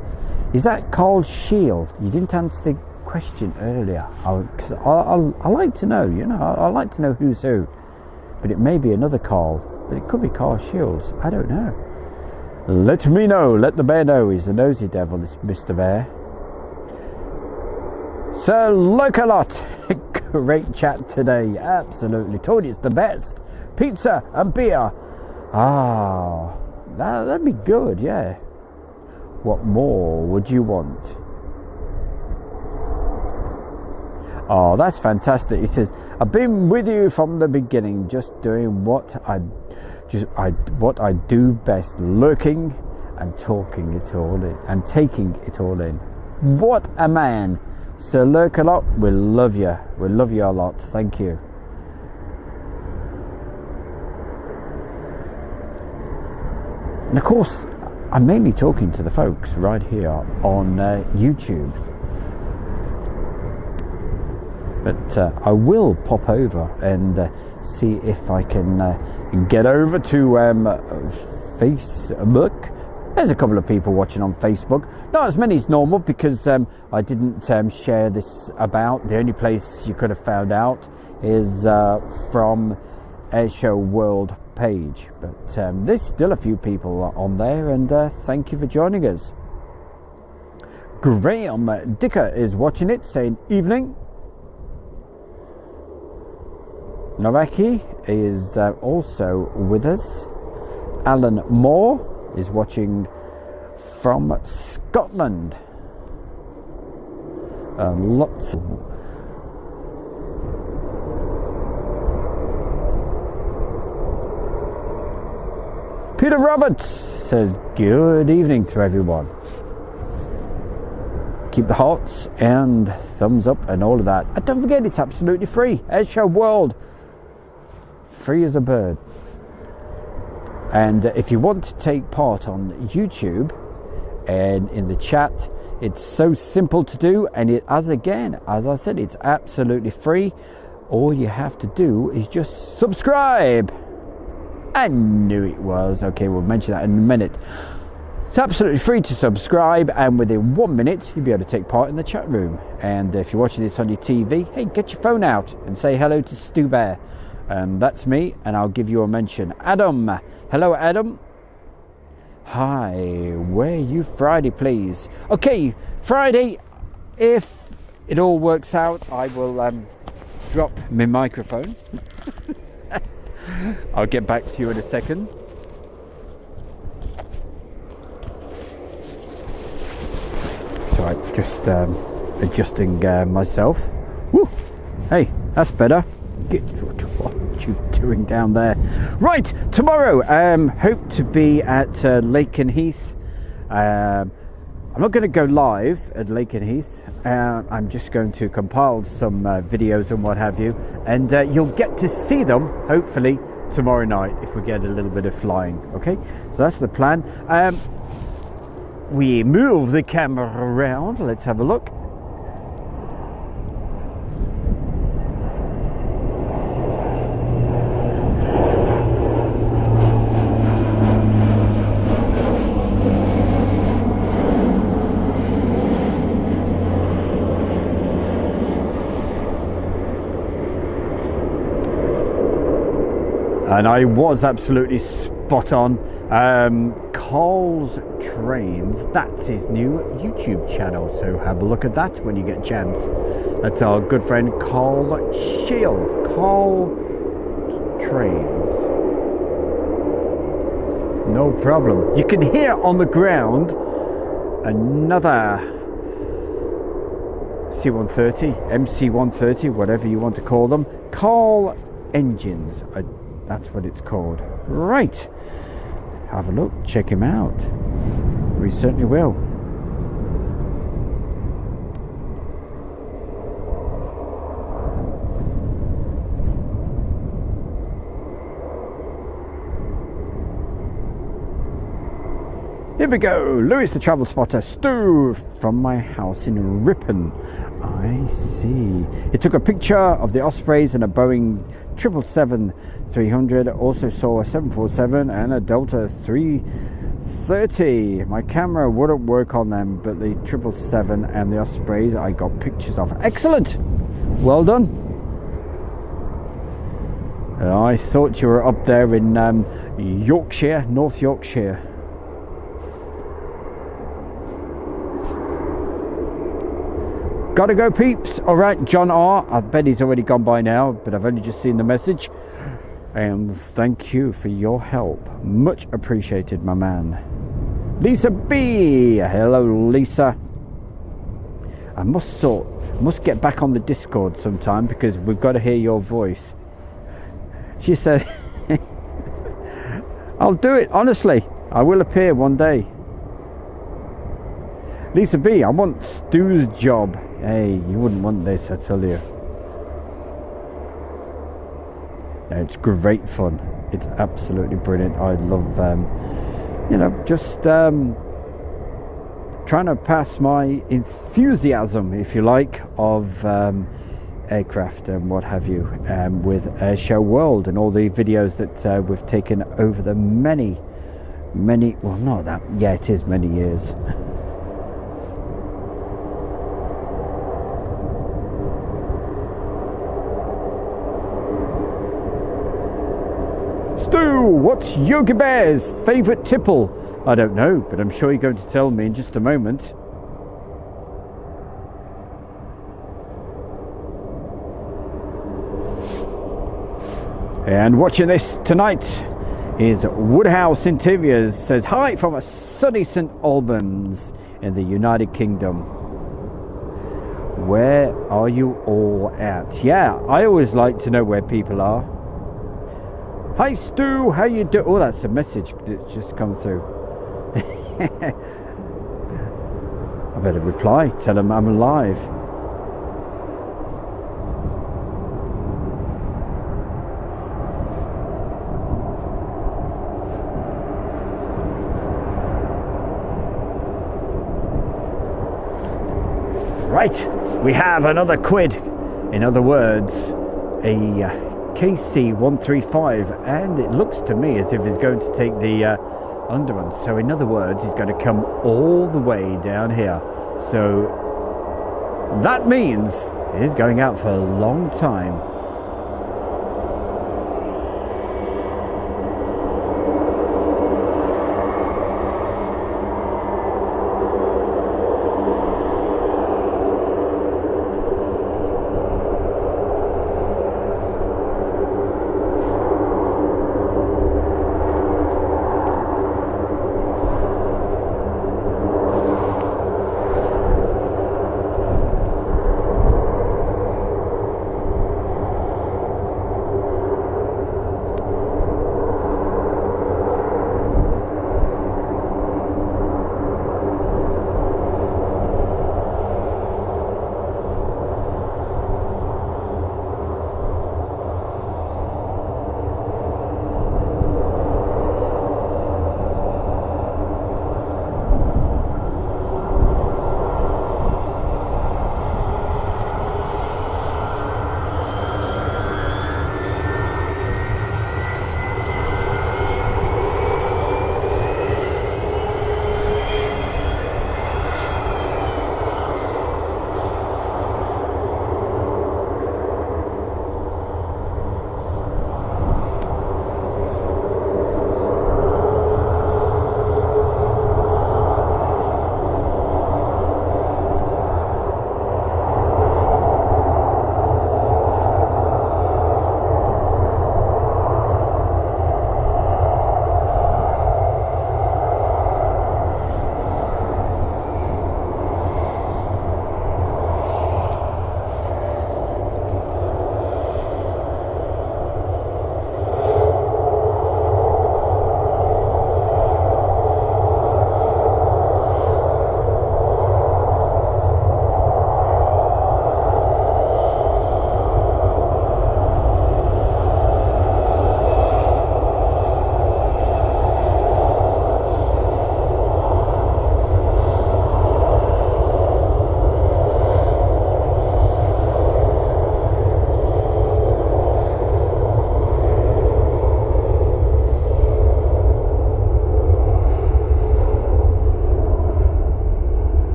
Is that Carl Shield? You didn't answer the question earlier. Because I like to know, you know, I like to know who's who. But it may be another Carl. But it could be Carl Shields. I don't know. Let me know. Let the bear know. He's a nosy devil, this Mr. Bear. Sir Lokalot. Great chat today. Absolutely. Told you it's the best. Pizza and beer. Ah, that'd be good, yeah. What more would you want? Oh, that's fantastic. He says, I've been with you from the beginning, just doing what I do best, lurking and talking it all in and taking it all in. What a man. Sir Lurk a lot, we love you. We love you a lot. Thank you. And of course, I'm mainly talking to the folks right here on YouTube. But I will pop over and see if I can get over to Facebook. There's a couple of people watching on Facebook. Not as many as normal because I didn't share this about. The only place you could have found out is from Airshow World page. But there's still a few people on there, and thank you for joining us. Graham Dicker is watching it, saying evening. Novaki is also with us. Alan Moore is watching from Scotland. Lots of Peter Roberts says good evening to everyone. Keep the hearts and thumbs up and all of that. And don't forget, it's absolutely free. Airshow World. Free as a bird. And if you want to take part on YouTube and in the chat, it's so simple to do. And it, as I said, it's absolutely free. All you have to do is just subscribe. I knew it was. Okay, we'll mention that in a minute. It's absolutely free to subscribe, and within 1 minute you'll be able to take part in the chat room. And if you're watching this on your TV, hey, get your phone out and say hello to Stu Bear. That's me, and I'll give you a mention. Adam. Hello, Adam. Hi, where are you Friday, please? Okay, Friday, if it all works out, I will drop my microphone. I'll get back to you in a second. So I'm just adjusting myself. Woo! Hey, that's better. What you doing down there? Right, tomorrow, hope to be at Lake and Heath. I'm not going to go live at Lake and Heath. I'm just going to compile some videos and what have you, and you'll get to see them hopefully tomorrow night if we get a little bit of flying. Okay, so that's the plan. We move the camera around. Let's have a look. And I was absolutely spot on. Carl's Trains, that's his new YouTube channel, so have a look at that when you get a chance. That's our good friend Carl Shield. Carl Trains. No problem. You can hear on the ground another C-130, MC-130, whatever you want to call them. Carl Engines, that's what it's called. Right. Have a look, check him out. We certainly will. Here we go, Lewis the Travel Spotter, Stu from my house in Ripon. I see. He took a picture of the Ospreys and a Boeing 777-300. Also saw a 747 and a Delta 330. My camera wouldn't work on them, but the 777 and the Ospreys I got pictures of. Excellent. Well done. I thought you were up there in Yorkshire, North Yorkshire. Gotta go, peeps. All right, John R. I bet he's already gone by now, but I've only just seen the message. And thank you for your help. Much appreciated, my man. Lisa B. Hello, Lisa. I must get back on the Discord sometime because we've got to hear your voice. She said, I'll do it, honestly. I will appear one day. Lisa B, I want Stu's job. Hey, you wouldn't want this, I tell you. No, it's great fun. It's absolutely brilliant. I love, you know, just trying to pass my enthusiasm, if you like, of aircraft and what have you, with Airshow World and all the videos that we've taken over the many, well, not that, yeah, it is many years. Stu, what's Yogi Bear's favourite tipple? I don't know, but I'm sure you're going to tell me in just a moment. And watching this tonight is Woodhouse Interiors. Says hi from a sunny St Albans in the United Kingdom. Where are you all at? Yeah, I always like to know where people are. Hi Stu, how you doing? Oh, that's a message that's just come through. I better reply, tell him I'm alive. Right, we have another quid. In other words, a KC-135, and it looks to me as if he's going to take the underrun. So in other words, he's going to come all the way down here. So that means he's going out for a long time.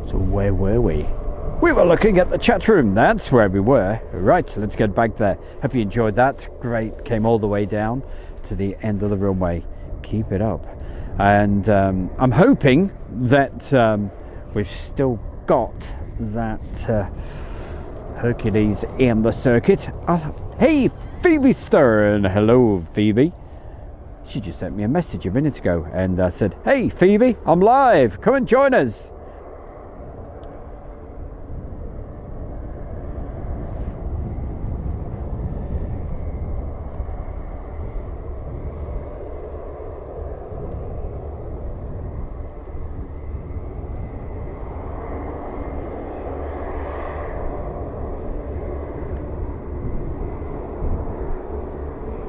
So where were we? We were looking at the chat room. That's where we were. Right, let's get back there. Hope you enjoyed that. Great. Came all the way down to the end of the runway. Keep it up. And I'm hoping that we've still got that Hercules in the circuit. Hey, Phoebe Stern. Hello, Phoebe. She just sent me a message a minute ago and said, hey, Phoebe, I'm live. Come and join us.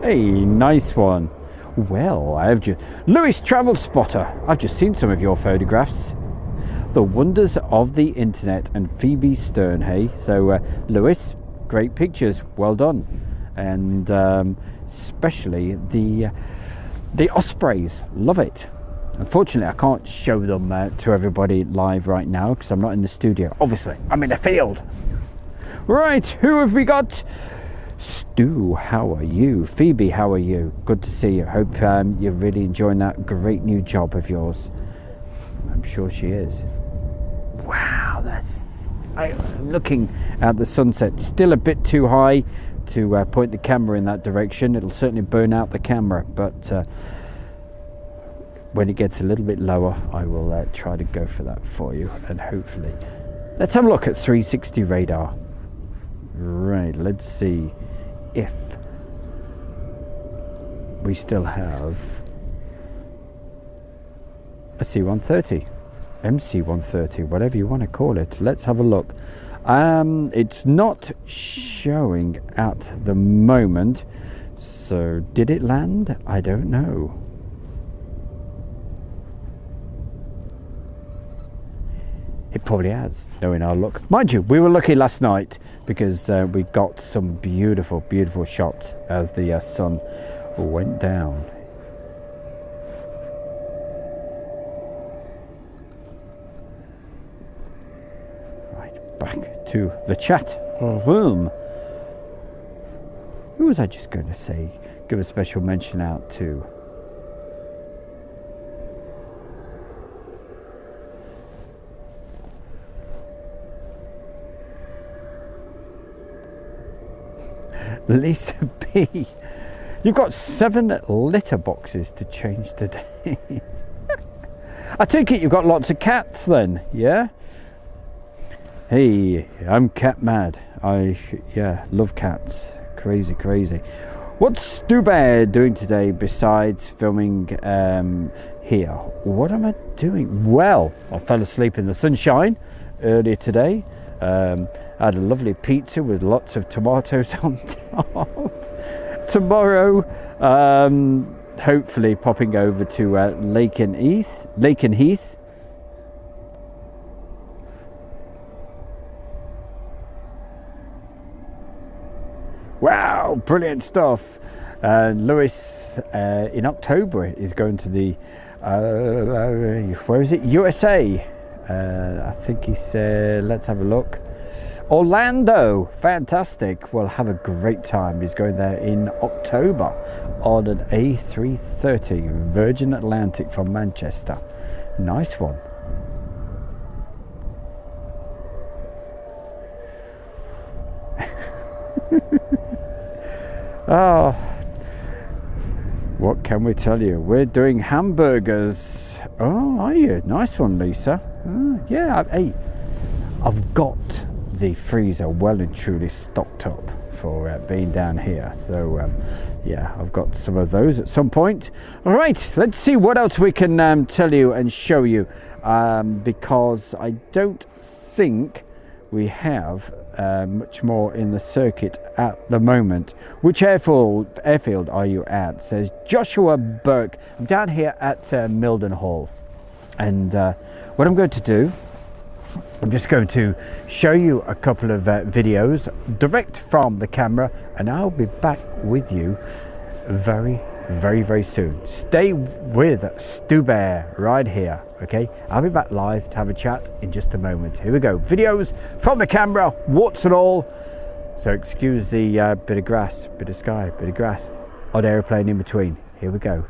Hey, nice one. Well, I've just... Lewis Travel Spotter. I've just seen some of your photographs. The wonders of the internet and Phoebe Stern, hey? So, Lewis, great pictures. Well done. And especially the Ospreys. Love it. Unfortunately, I can't show them to everybody live right now because I'm not in the studio. Obviously, I'm in the field. Right, who have we got? Stu, how are you? Phoebe, how are you? Good to see you. Hope you're really enjoying that great new job of yours. I'm sure she is. Wow, I'm looking at the sunset. Still a bit too high to point the camera in that direction. It'll certainly burn out the camera, but when it gets a little bit lower, I will try to go for that for you, and hopefully. Let's have a look at 360 radar. Right, let's see if we still have a C-130, MC-130, whatever you want to call it. Let's have a look. It's not showing at the moment, so did it land? I don't know. It probably has, knowing our luck. Mind you, we were lucky last night because we got some beautiful, beautiful shots as the sun went down. Right, back to the chat room. Who was I just going to say? Give a special mention out to. Lisa B, you've got 7 litter boxes to change today. I take it you've got lots of cats then, yeah? Hey, I'm cat mad. I love cats. Crazy, crazy. What's Stu Bear doing today besides filming here? What am I doing? Well, I fell asleep in the sunshine earlier today. I had a lovely pizza with lots of tomatoes on top. Tomorrow, hopefully popping over to Laken Heath. Wow, brilliant stuff. Lewis in October is going to the where is it? USA. I think he said, let's have a look. Orlando, fantastic. Well, have a great time. He's going there in October on an A330 Virgin Atlantic from Manchester. Nice one. Oh, what can we tell you? We're doing hamburgers. Oh, are you? Nice one, Lisa. Yeah, hey, I've got the freezer well and truly stocked up for being down here. So, yeah, I've got some of those at some point. All right, let's see what else we can tell you and show you, because I don't think we have much more in the circuit at the moment. Which airfield are you at? Says Joshua Burke. I'm down here at Mildenhall, and what I'm going to do, I'm just going to show you a couple of videos direct from the camera, and I'll be back with you very, very, very soon. Stay with Stu Bear right here, okay? I'll be back live to have a chat in just a moment. Here we go. Videos from the camera, warts and all. So excuse the bit of grass, bit of sky, bit of grass, odd aeroplane in between. Here we go.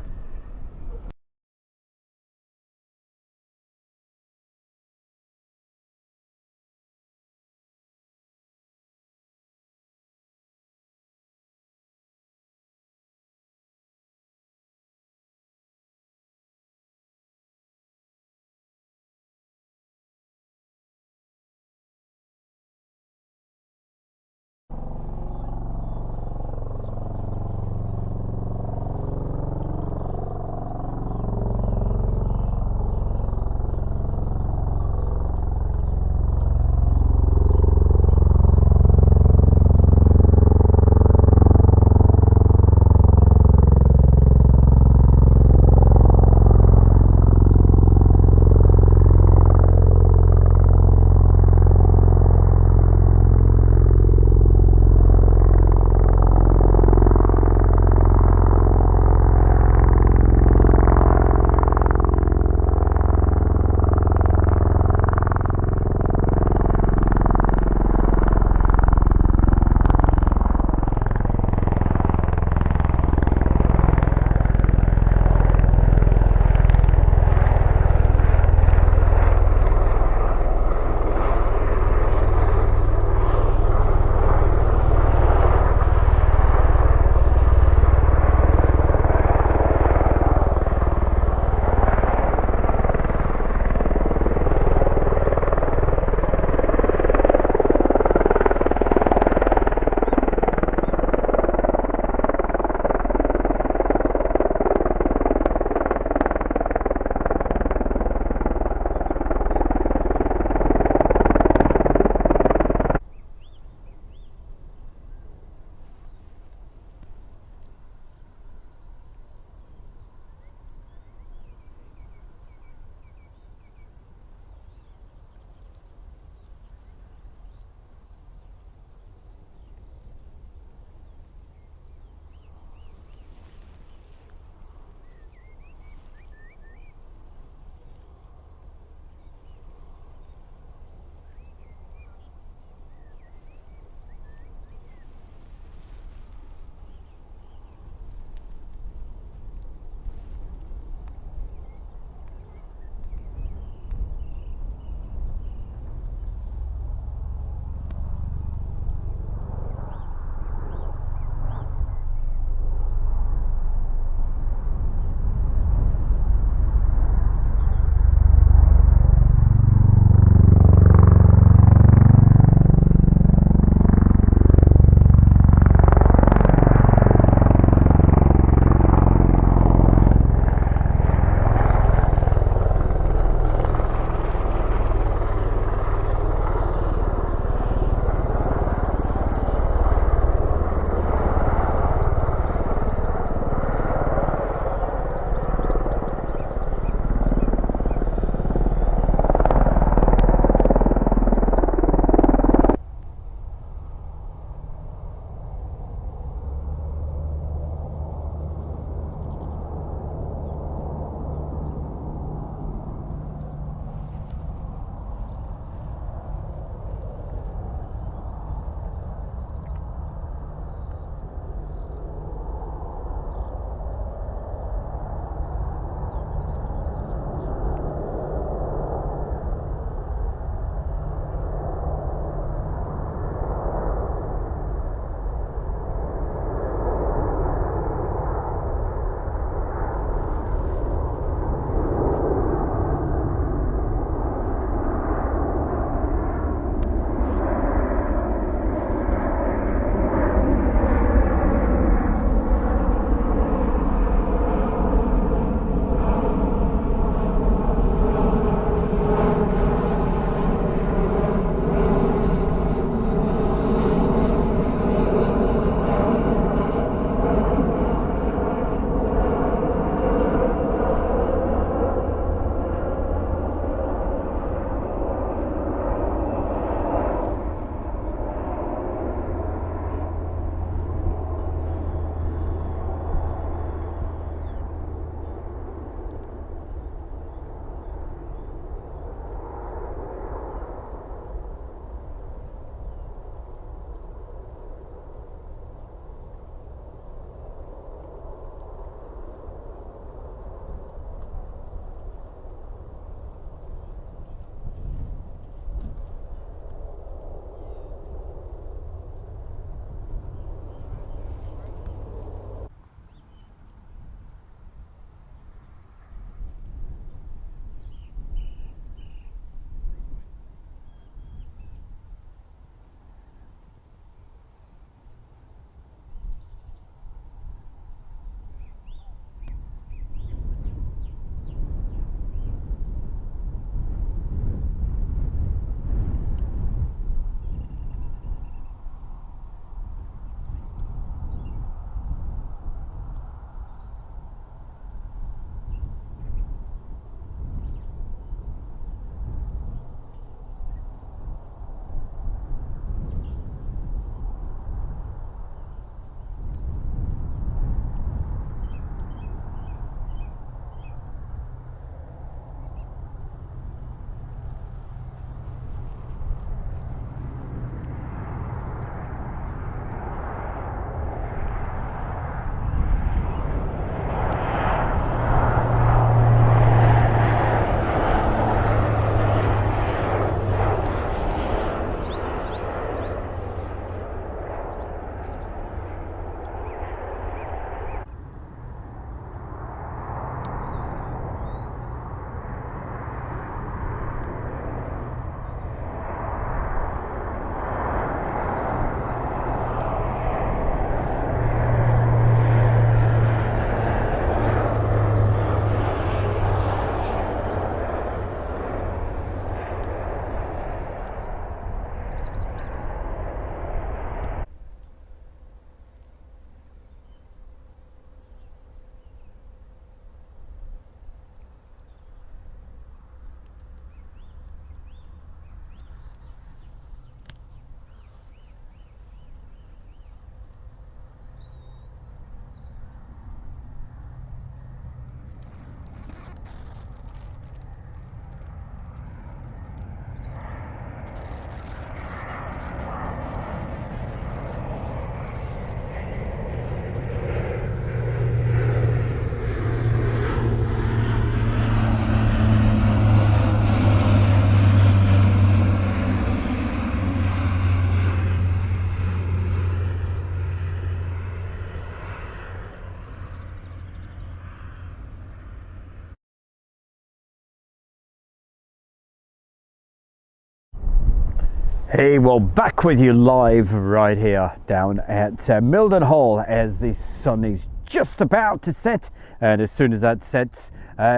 Hey, well, back with you live right here down at Mildenhall as the sun is just about to set, and as soon as that sets,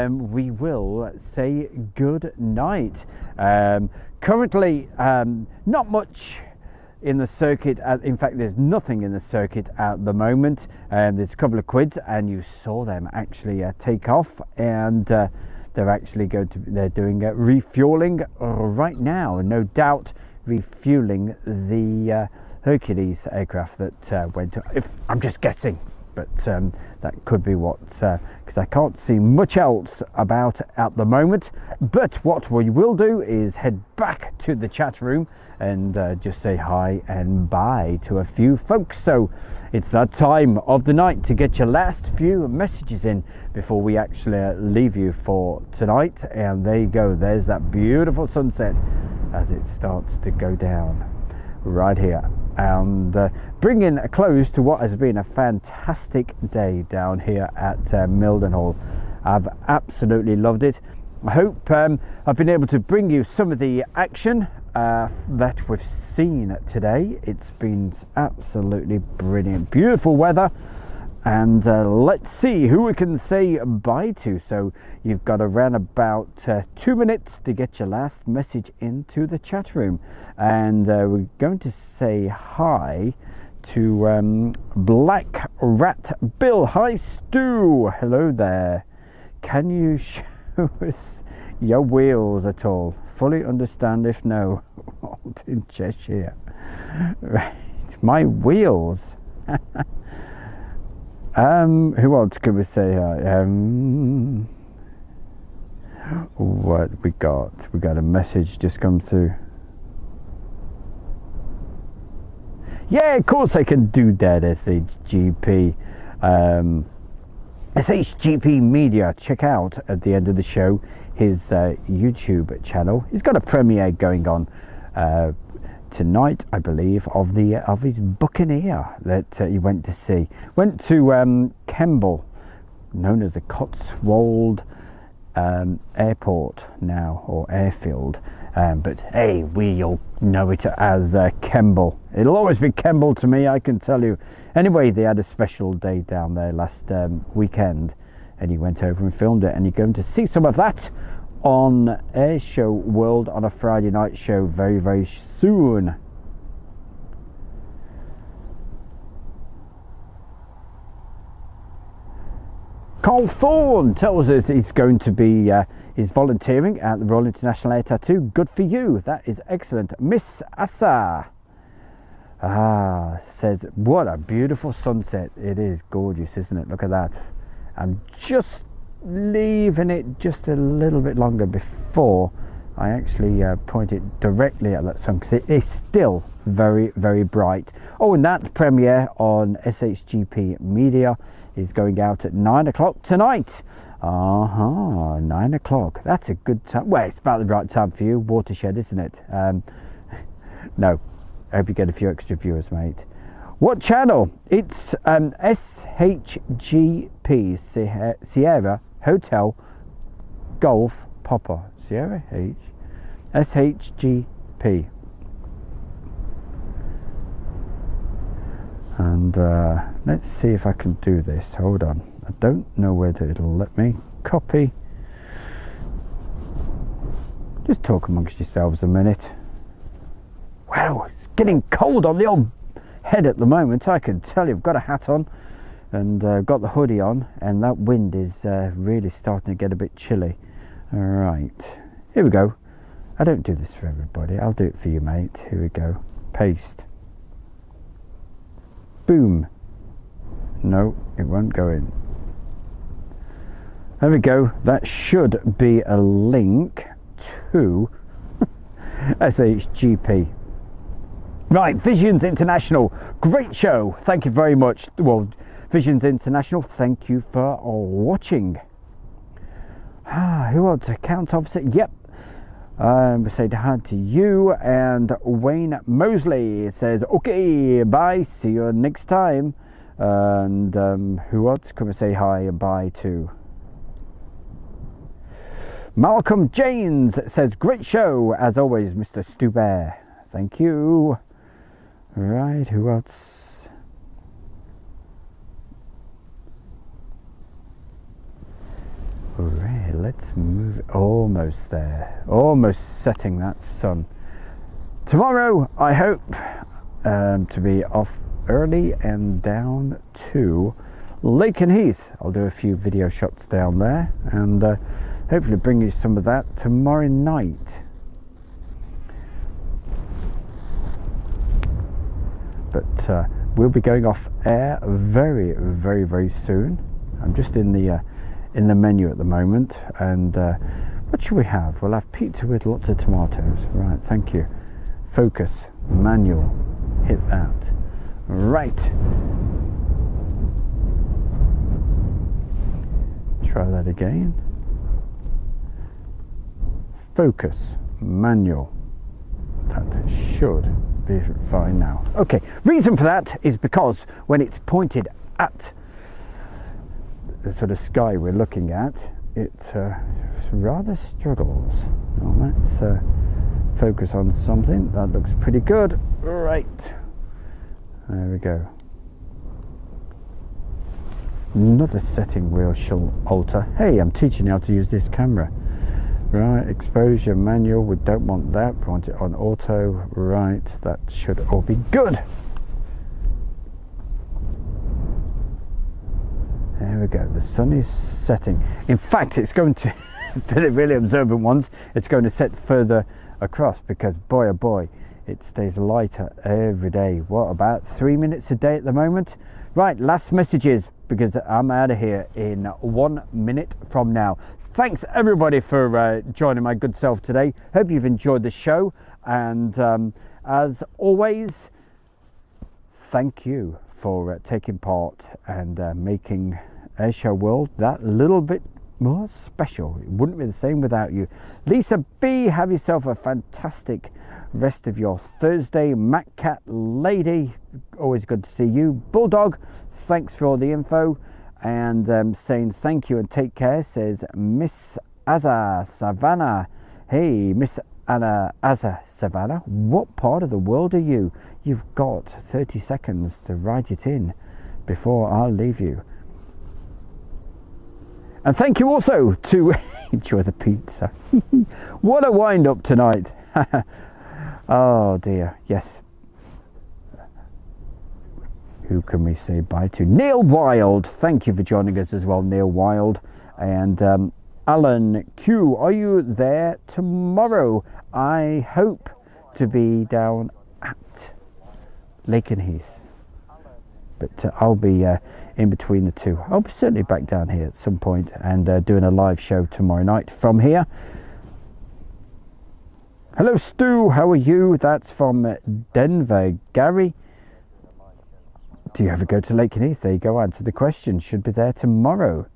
we will say good night. Currently, not much in the circuit. In fact, there's nothing in the circuit at the moment. There's a couple of quids, and you saw them actually take off, and they're actually they're doing refueling right now, no doubt. Refueling the Hercules aircraft that went. If I'm just guessing, but that could be what, because I can't see much else about at the moment. But what we will do is head back to the chat room and just say hi and bye to a few folks. So it's that time of the night to get your last few messages in before we actually leave you for tonight. And there you go, there's that beautiful sunset as it starts to go down right here, and bringing a close to what has been a fantastic day down here at Mildenhall. I've absolutely loved it. I hope I've been able to bring you some of the action that we've seen today. It's been absolutely brilliant, beautiful weather, and let's see who we can say bye to. So you've got around about 2 minutes to get your last message into the chat room, and we're going to say hi to Black Rat Bill. Hi Stu, hello there. Can you show us your wheels at all? Fully understand if no. Hold in Cheshire. Right, my wheels. Who else could we say hi? What we got? We got a message just come through. Yeah, of course I can do that, SHGP. SHGP Media. Check out at the end of the show his YouTube channel. He's got a premiere going on tonight, I believe, of his Buccaneer that he went to see. Went to Kemble, known as the Cotswold Airport now, or Airfield. But hey, we'll know it as Kemble. It'll always be Kemble to me, I can tell you. Anyway, they had a special day down there last weekend, and he went over and filmed it, and you're going to see some of that on Air Show World on a Friday night show very, very soon. Carl Thorne tells us he's going to be he's volunteering at the Royal International Air Tattoo. Good for you, that is excellent. Miss Asa says, what a beautiful sunset. It is gorgeous, isn't it? Look at that. I'm just leaving it just a little bit longer before I actually point it directly at that sun, because it is still very, very bright. Oh, and that premiere on SHGP Media is going out at 9 o'clock tonight. 9 o'clock. That's a good time. Well, it's about the right time for you. Watershed, isn't it? No, I hope you get a few extra viewers, mate. What channel? It's SHGP Sierra Hotel Golf Papa. Sierra H SHGP. And let's see if I can do this. Hold on. I don't know whether it'll let me copy. Just talk amongst yourselves a minute. Wow, it's getting cold on the old head at the moment. I can tell you, I've got a hat on and got the hoodie on, and that wind is really starting to get a bit chilly. All right, here we go. I don't do this for everybody. I'll do it for you, mate. Here we go. Paste. Boom. No, it won't go in. There we go. That should be a link to SHGP. Right, Visions International, great show. Thank you very much. Well, Visions International, thank you for watching. Who else? Account officer. Yep. We say hi to you, and Wayne Mosley says, okay, bye, see you next time. And who else can we say hi and bye to? Malcolm James says, great show as always, Mr. Stu Bear. Thank you. Right, who else? Alright, let's move. Almost there. Almost setting that sun. Tomorrow, I hope to be off early and down to Lakenheath. I'll do a few video shots down there and hopefully bring you some of that tomorrow night. But we'll be going off air very, very, very soon. I'm just in the menu at the moment, and what should we have? We'll have pizza with lots of tomatoes. Right, thank you. Focus, manual, hit that. Right. Try that again. Focus, manual. That should be fine now. Okay, reason for that is because when it's pointed at the sort of sky we're looking at, it rather struggles. Well, let's focus on something that looks pretty good. Right, there we go. Another setting wheel shall alter. Hey, I'm teaching you how to use this camera. Right, exposure, manual, we don't want that, we want it on auto. Right, that should all be good. There we go, the sun is setting. In fact, it's going to, for the really observant ones, it's going to set further across, because boy oh boy, it stays lighter every day. What, about 3 minutes a day at the moment? Right, last messages, because I'm out of here in 1 minute from now. Thanks everybody for joining my good self today. Hope you've enjoyed the show, and as always, thank you for taking part and making Airshow World that little bit more special. It wouldn't be the same without you. Lisa B, have yourself a fantastic rest of your Thursday. Mac Cat Lady, always good to see you. Bulldog, thanks for all the info. And saying thank you and take care, says Miss Azza Savannah. Hey, Miss Anna Azza Savannah, what part of the world are you? You've got 30 seconds to write it in before I'll leave you. And thank you also to enjoy the pizza. What a wind up tonight. Oh dear, yes. Who can we say bye to? Neil Wild, thank you for joining us as well, Neil Wild. And Alan Q, are you there tomorrow? I hope to be down at Lakenheath, but I'll be in between the two. I'll be certainly back down here at some point and doing a live show tomorrow night from here. Hello Stu, how are you? That's from Denver. Gary, do you ever go to Lakenheath? There you go, answer the question. Should be there tomorrow.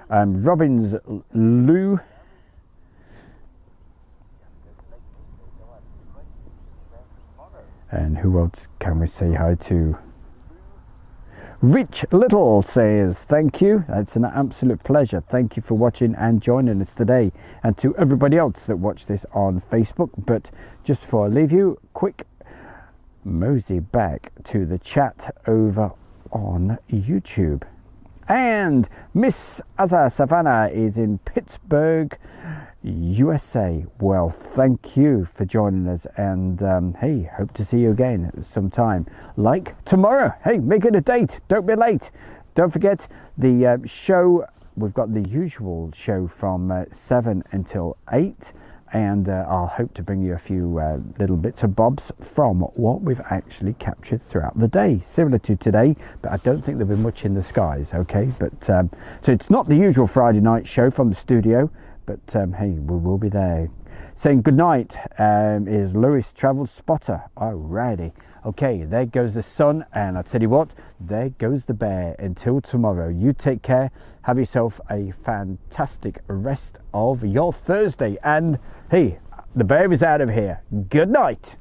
Robbins Lou. And who else can we say hi to? Rich Little says thank you. It's an absolute pleasure. Thank you for watching and joining us today, and to everybody else that watched this on Facebook. But just before I leave you, quick mosey back to the chat over on YouTube. And Miss Azza Savannah is in Pittsburgh, USA. Well, thank you for joining us, and hey, hope to see you again at some time, like tomorrow. Hey, make it a date, don't be late. Don't forget the show. We've got the usual show from 7 until 8, and I'll hope to bring you a few little bits and bobs from what we've actually captured throughout the day, similar to today, but I don't think there'll be much in the skies. Okay, but so it's not the usual Friday night show from the studio, but hey, we will be there. Saying goodnight is Lewis Travel Spotter. Alrighty, okay, there goes the sun, and I tell you what, there goes the bear. Until tomorrow, you take care, have yourself a fantastic rest of your Thursday, and hey, the bear is out of here. Good night.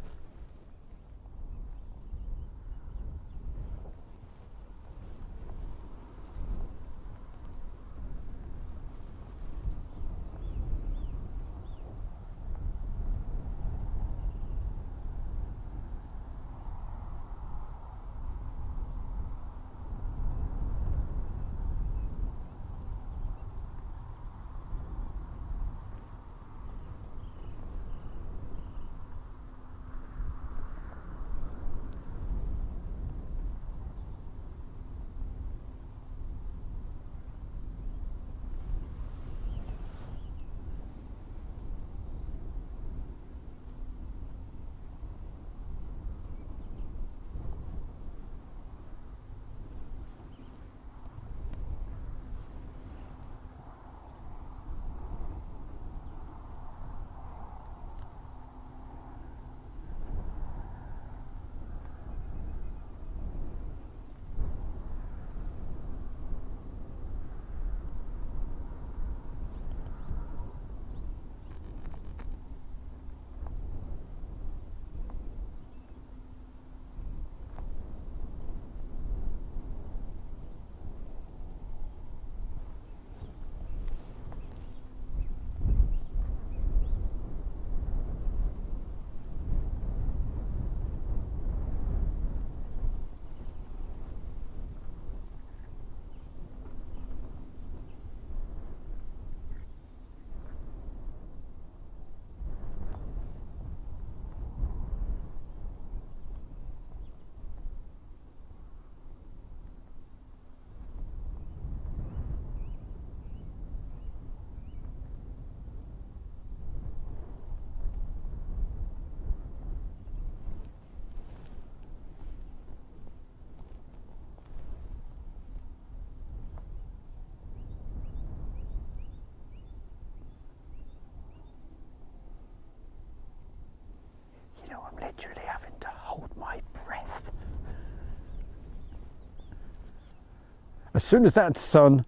as soon as that sun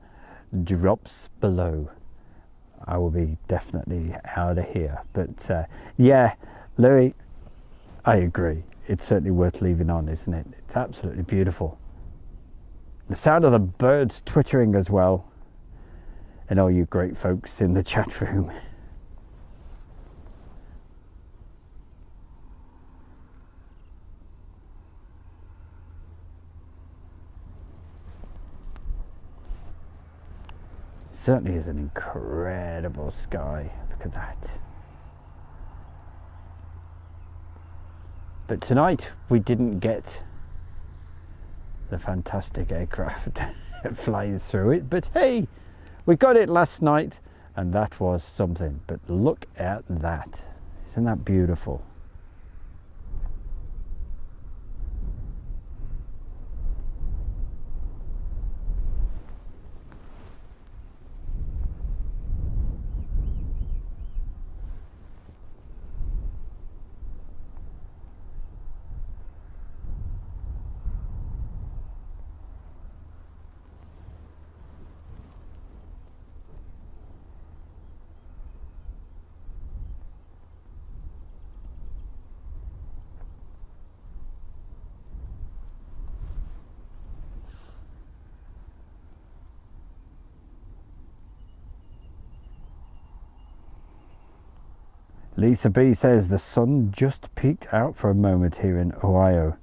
drops below, I will be definitely out of here. But yeah, Louis, I agree. It's certainly worth leaving on, isn't it? It's absolutely beautiful. The sound of the birds twittering as well, and all you great folks in the chat room. Certainly is an incredible sky. Look at that. But tonight we didn't get the fantastic aircraft flying through it, but hey, we got it last night, and that was something. But look at that. Isn't that beautiful? Lisa B says the sun just peeked out for a moment here in Ohio.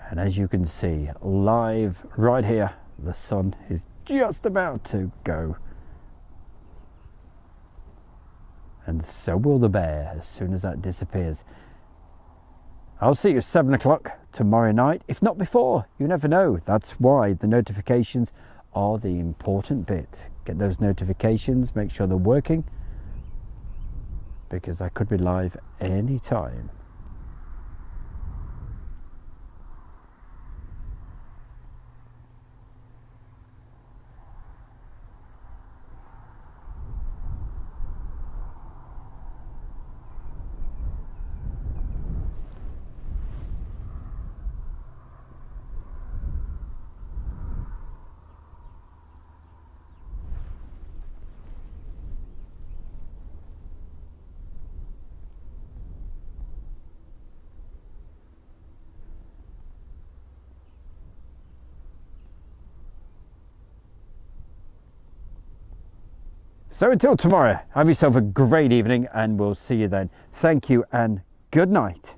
And as you can see, live right here, the sun is just about to go. And so will the bear as soon as that disappears. I'll see you at 7 o'clock tomorrow night, if not before. You never know. That's why the notifications are the important bit. Get those notifications, make sure they're working, because I could be live anytime. So until tomorrow, have yourself a great evening, and we'll see you then. Thank you and good night.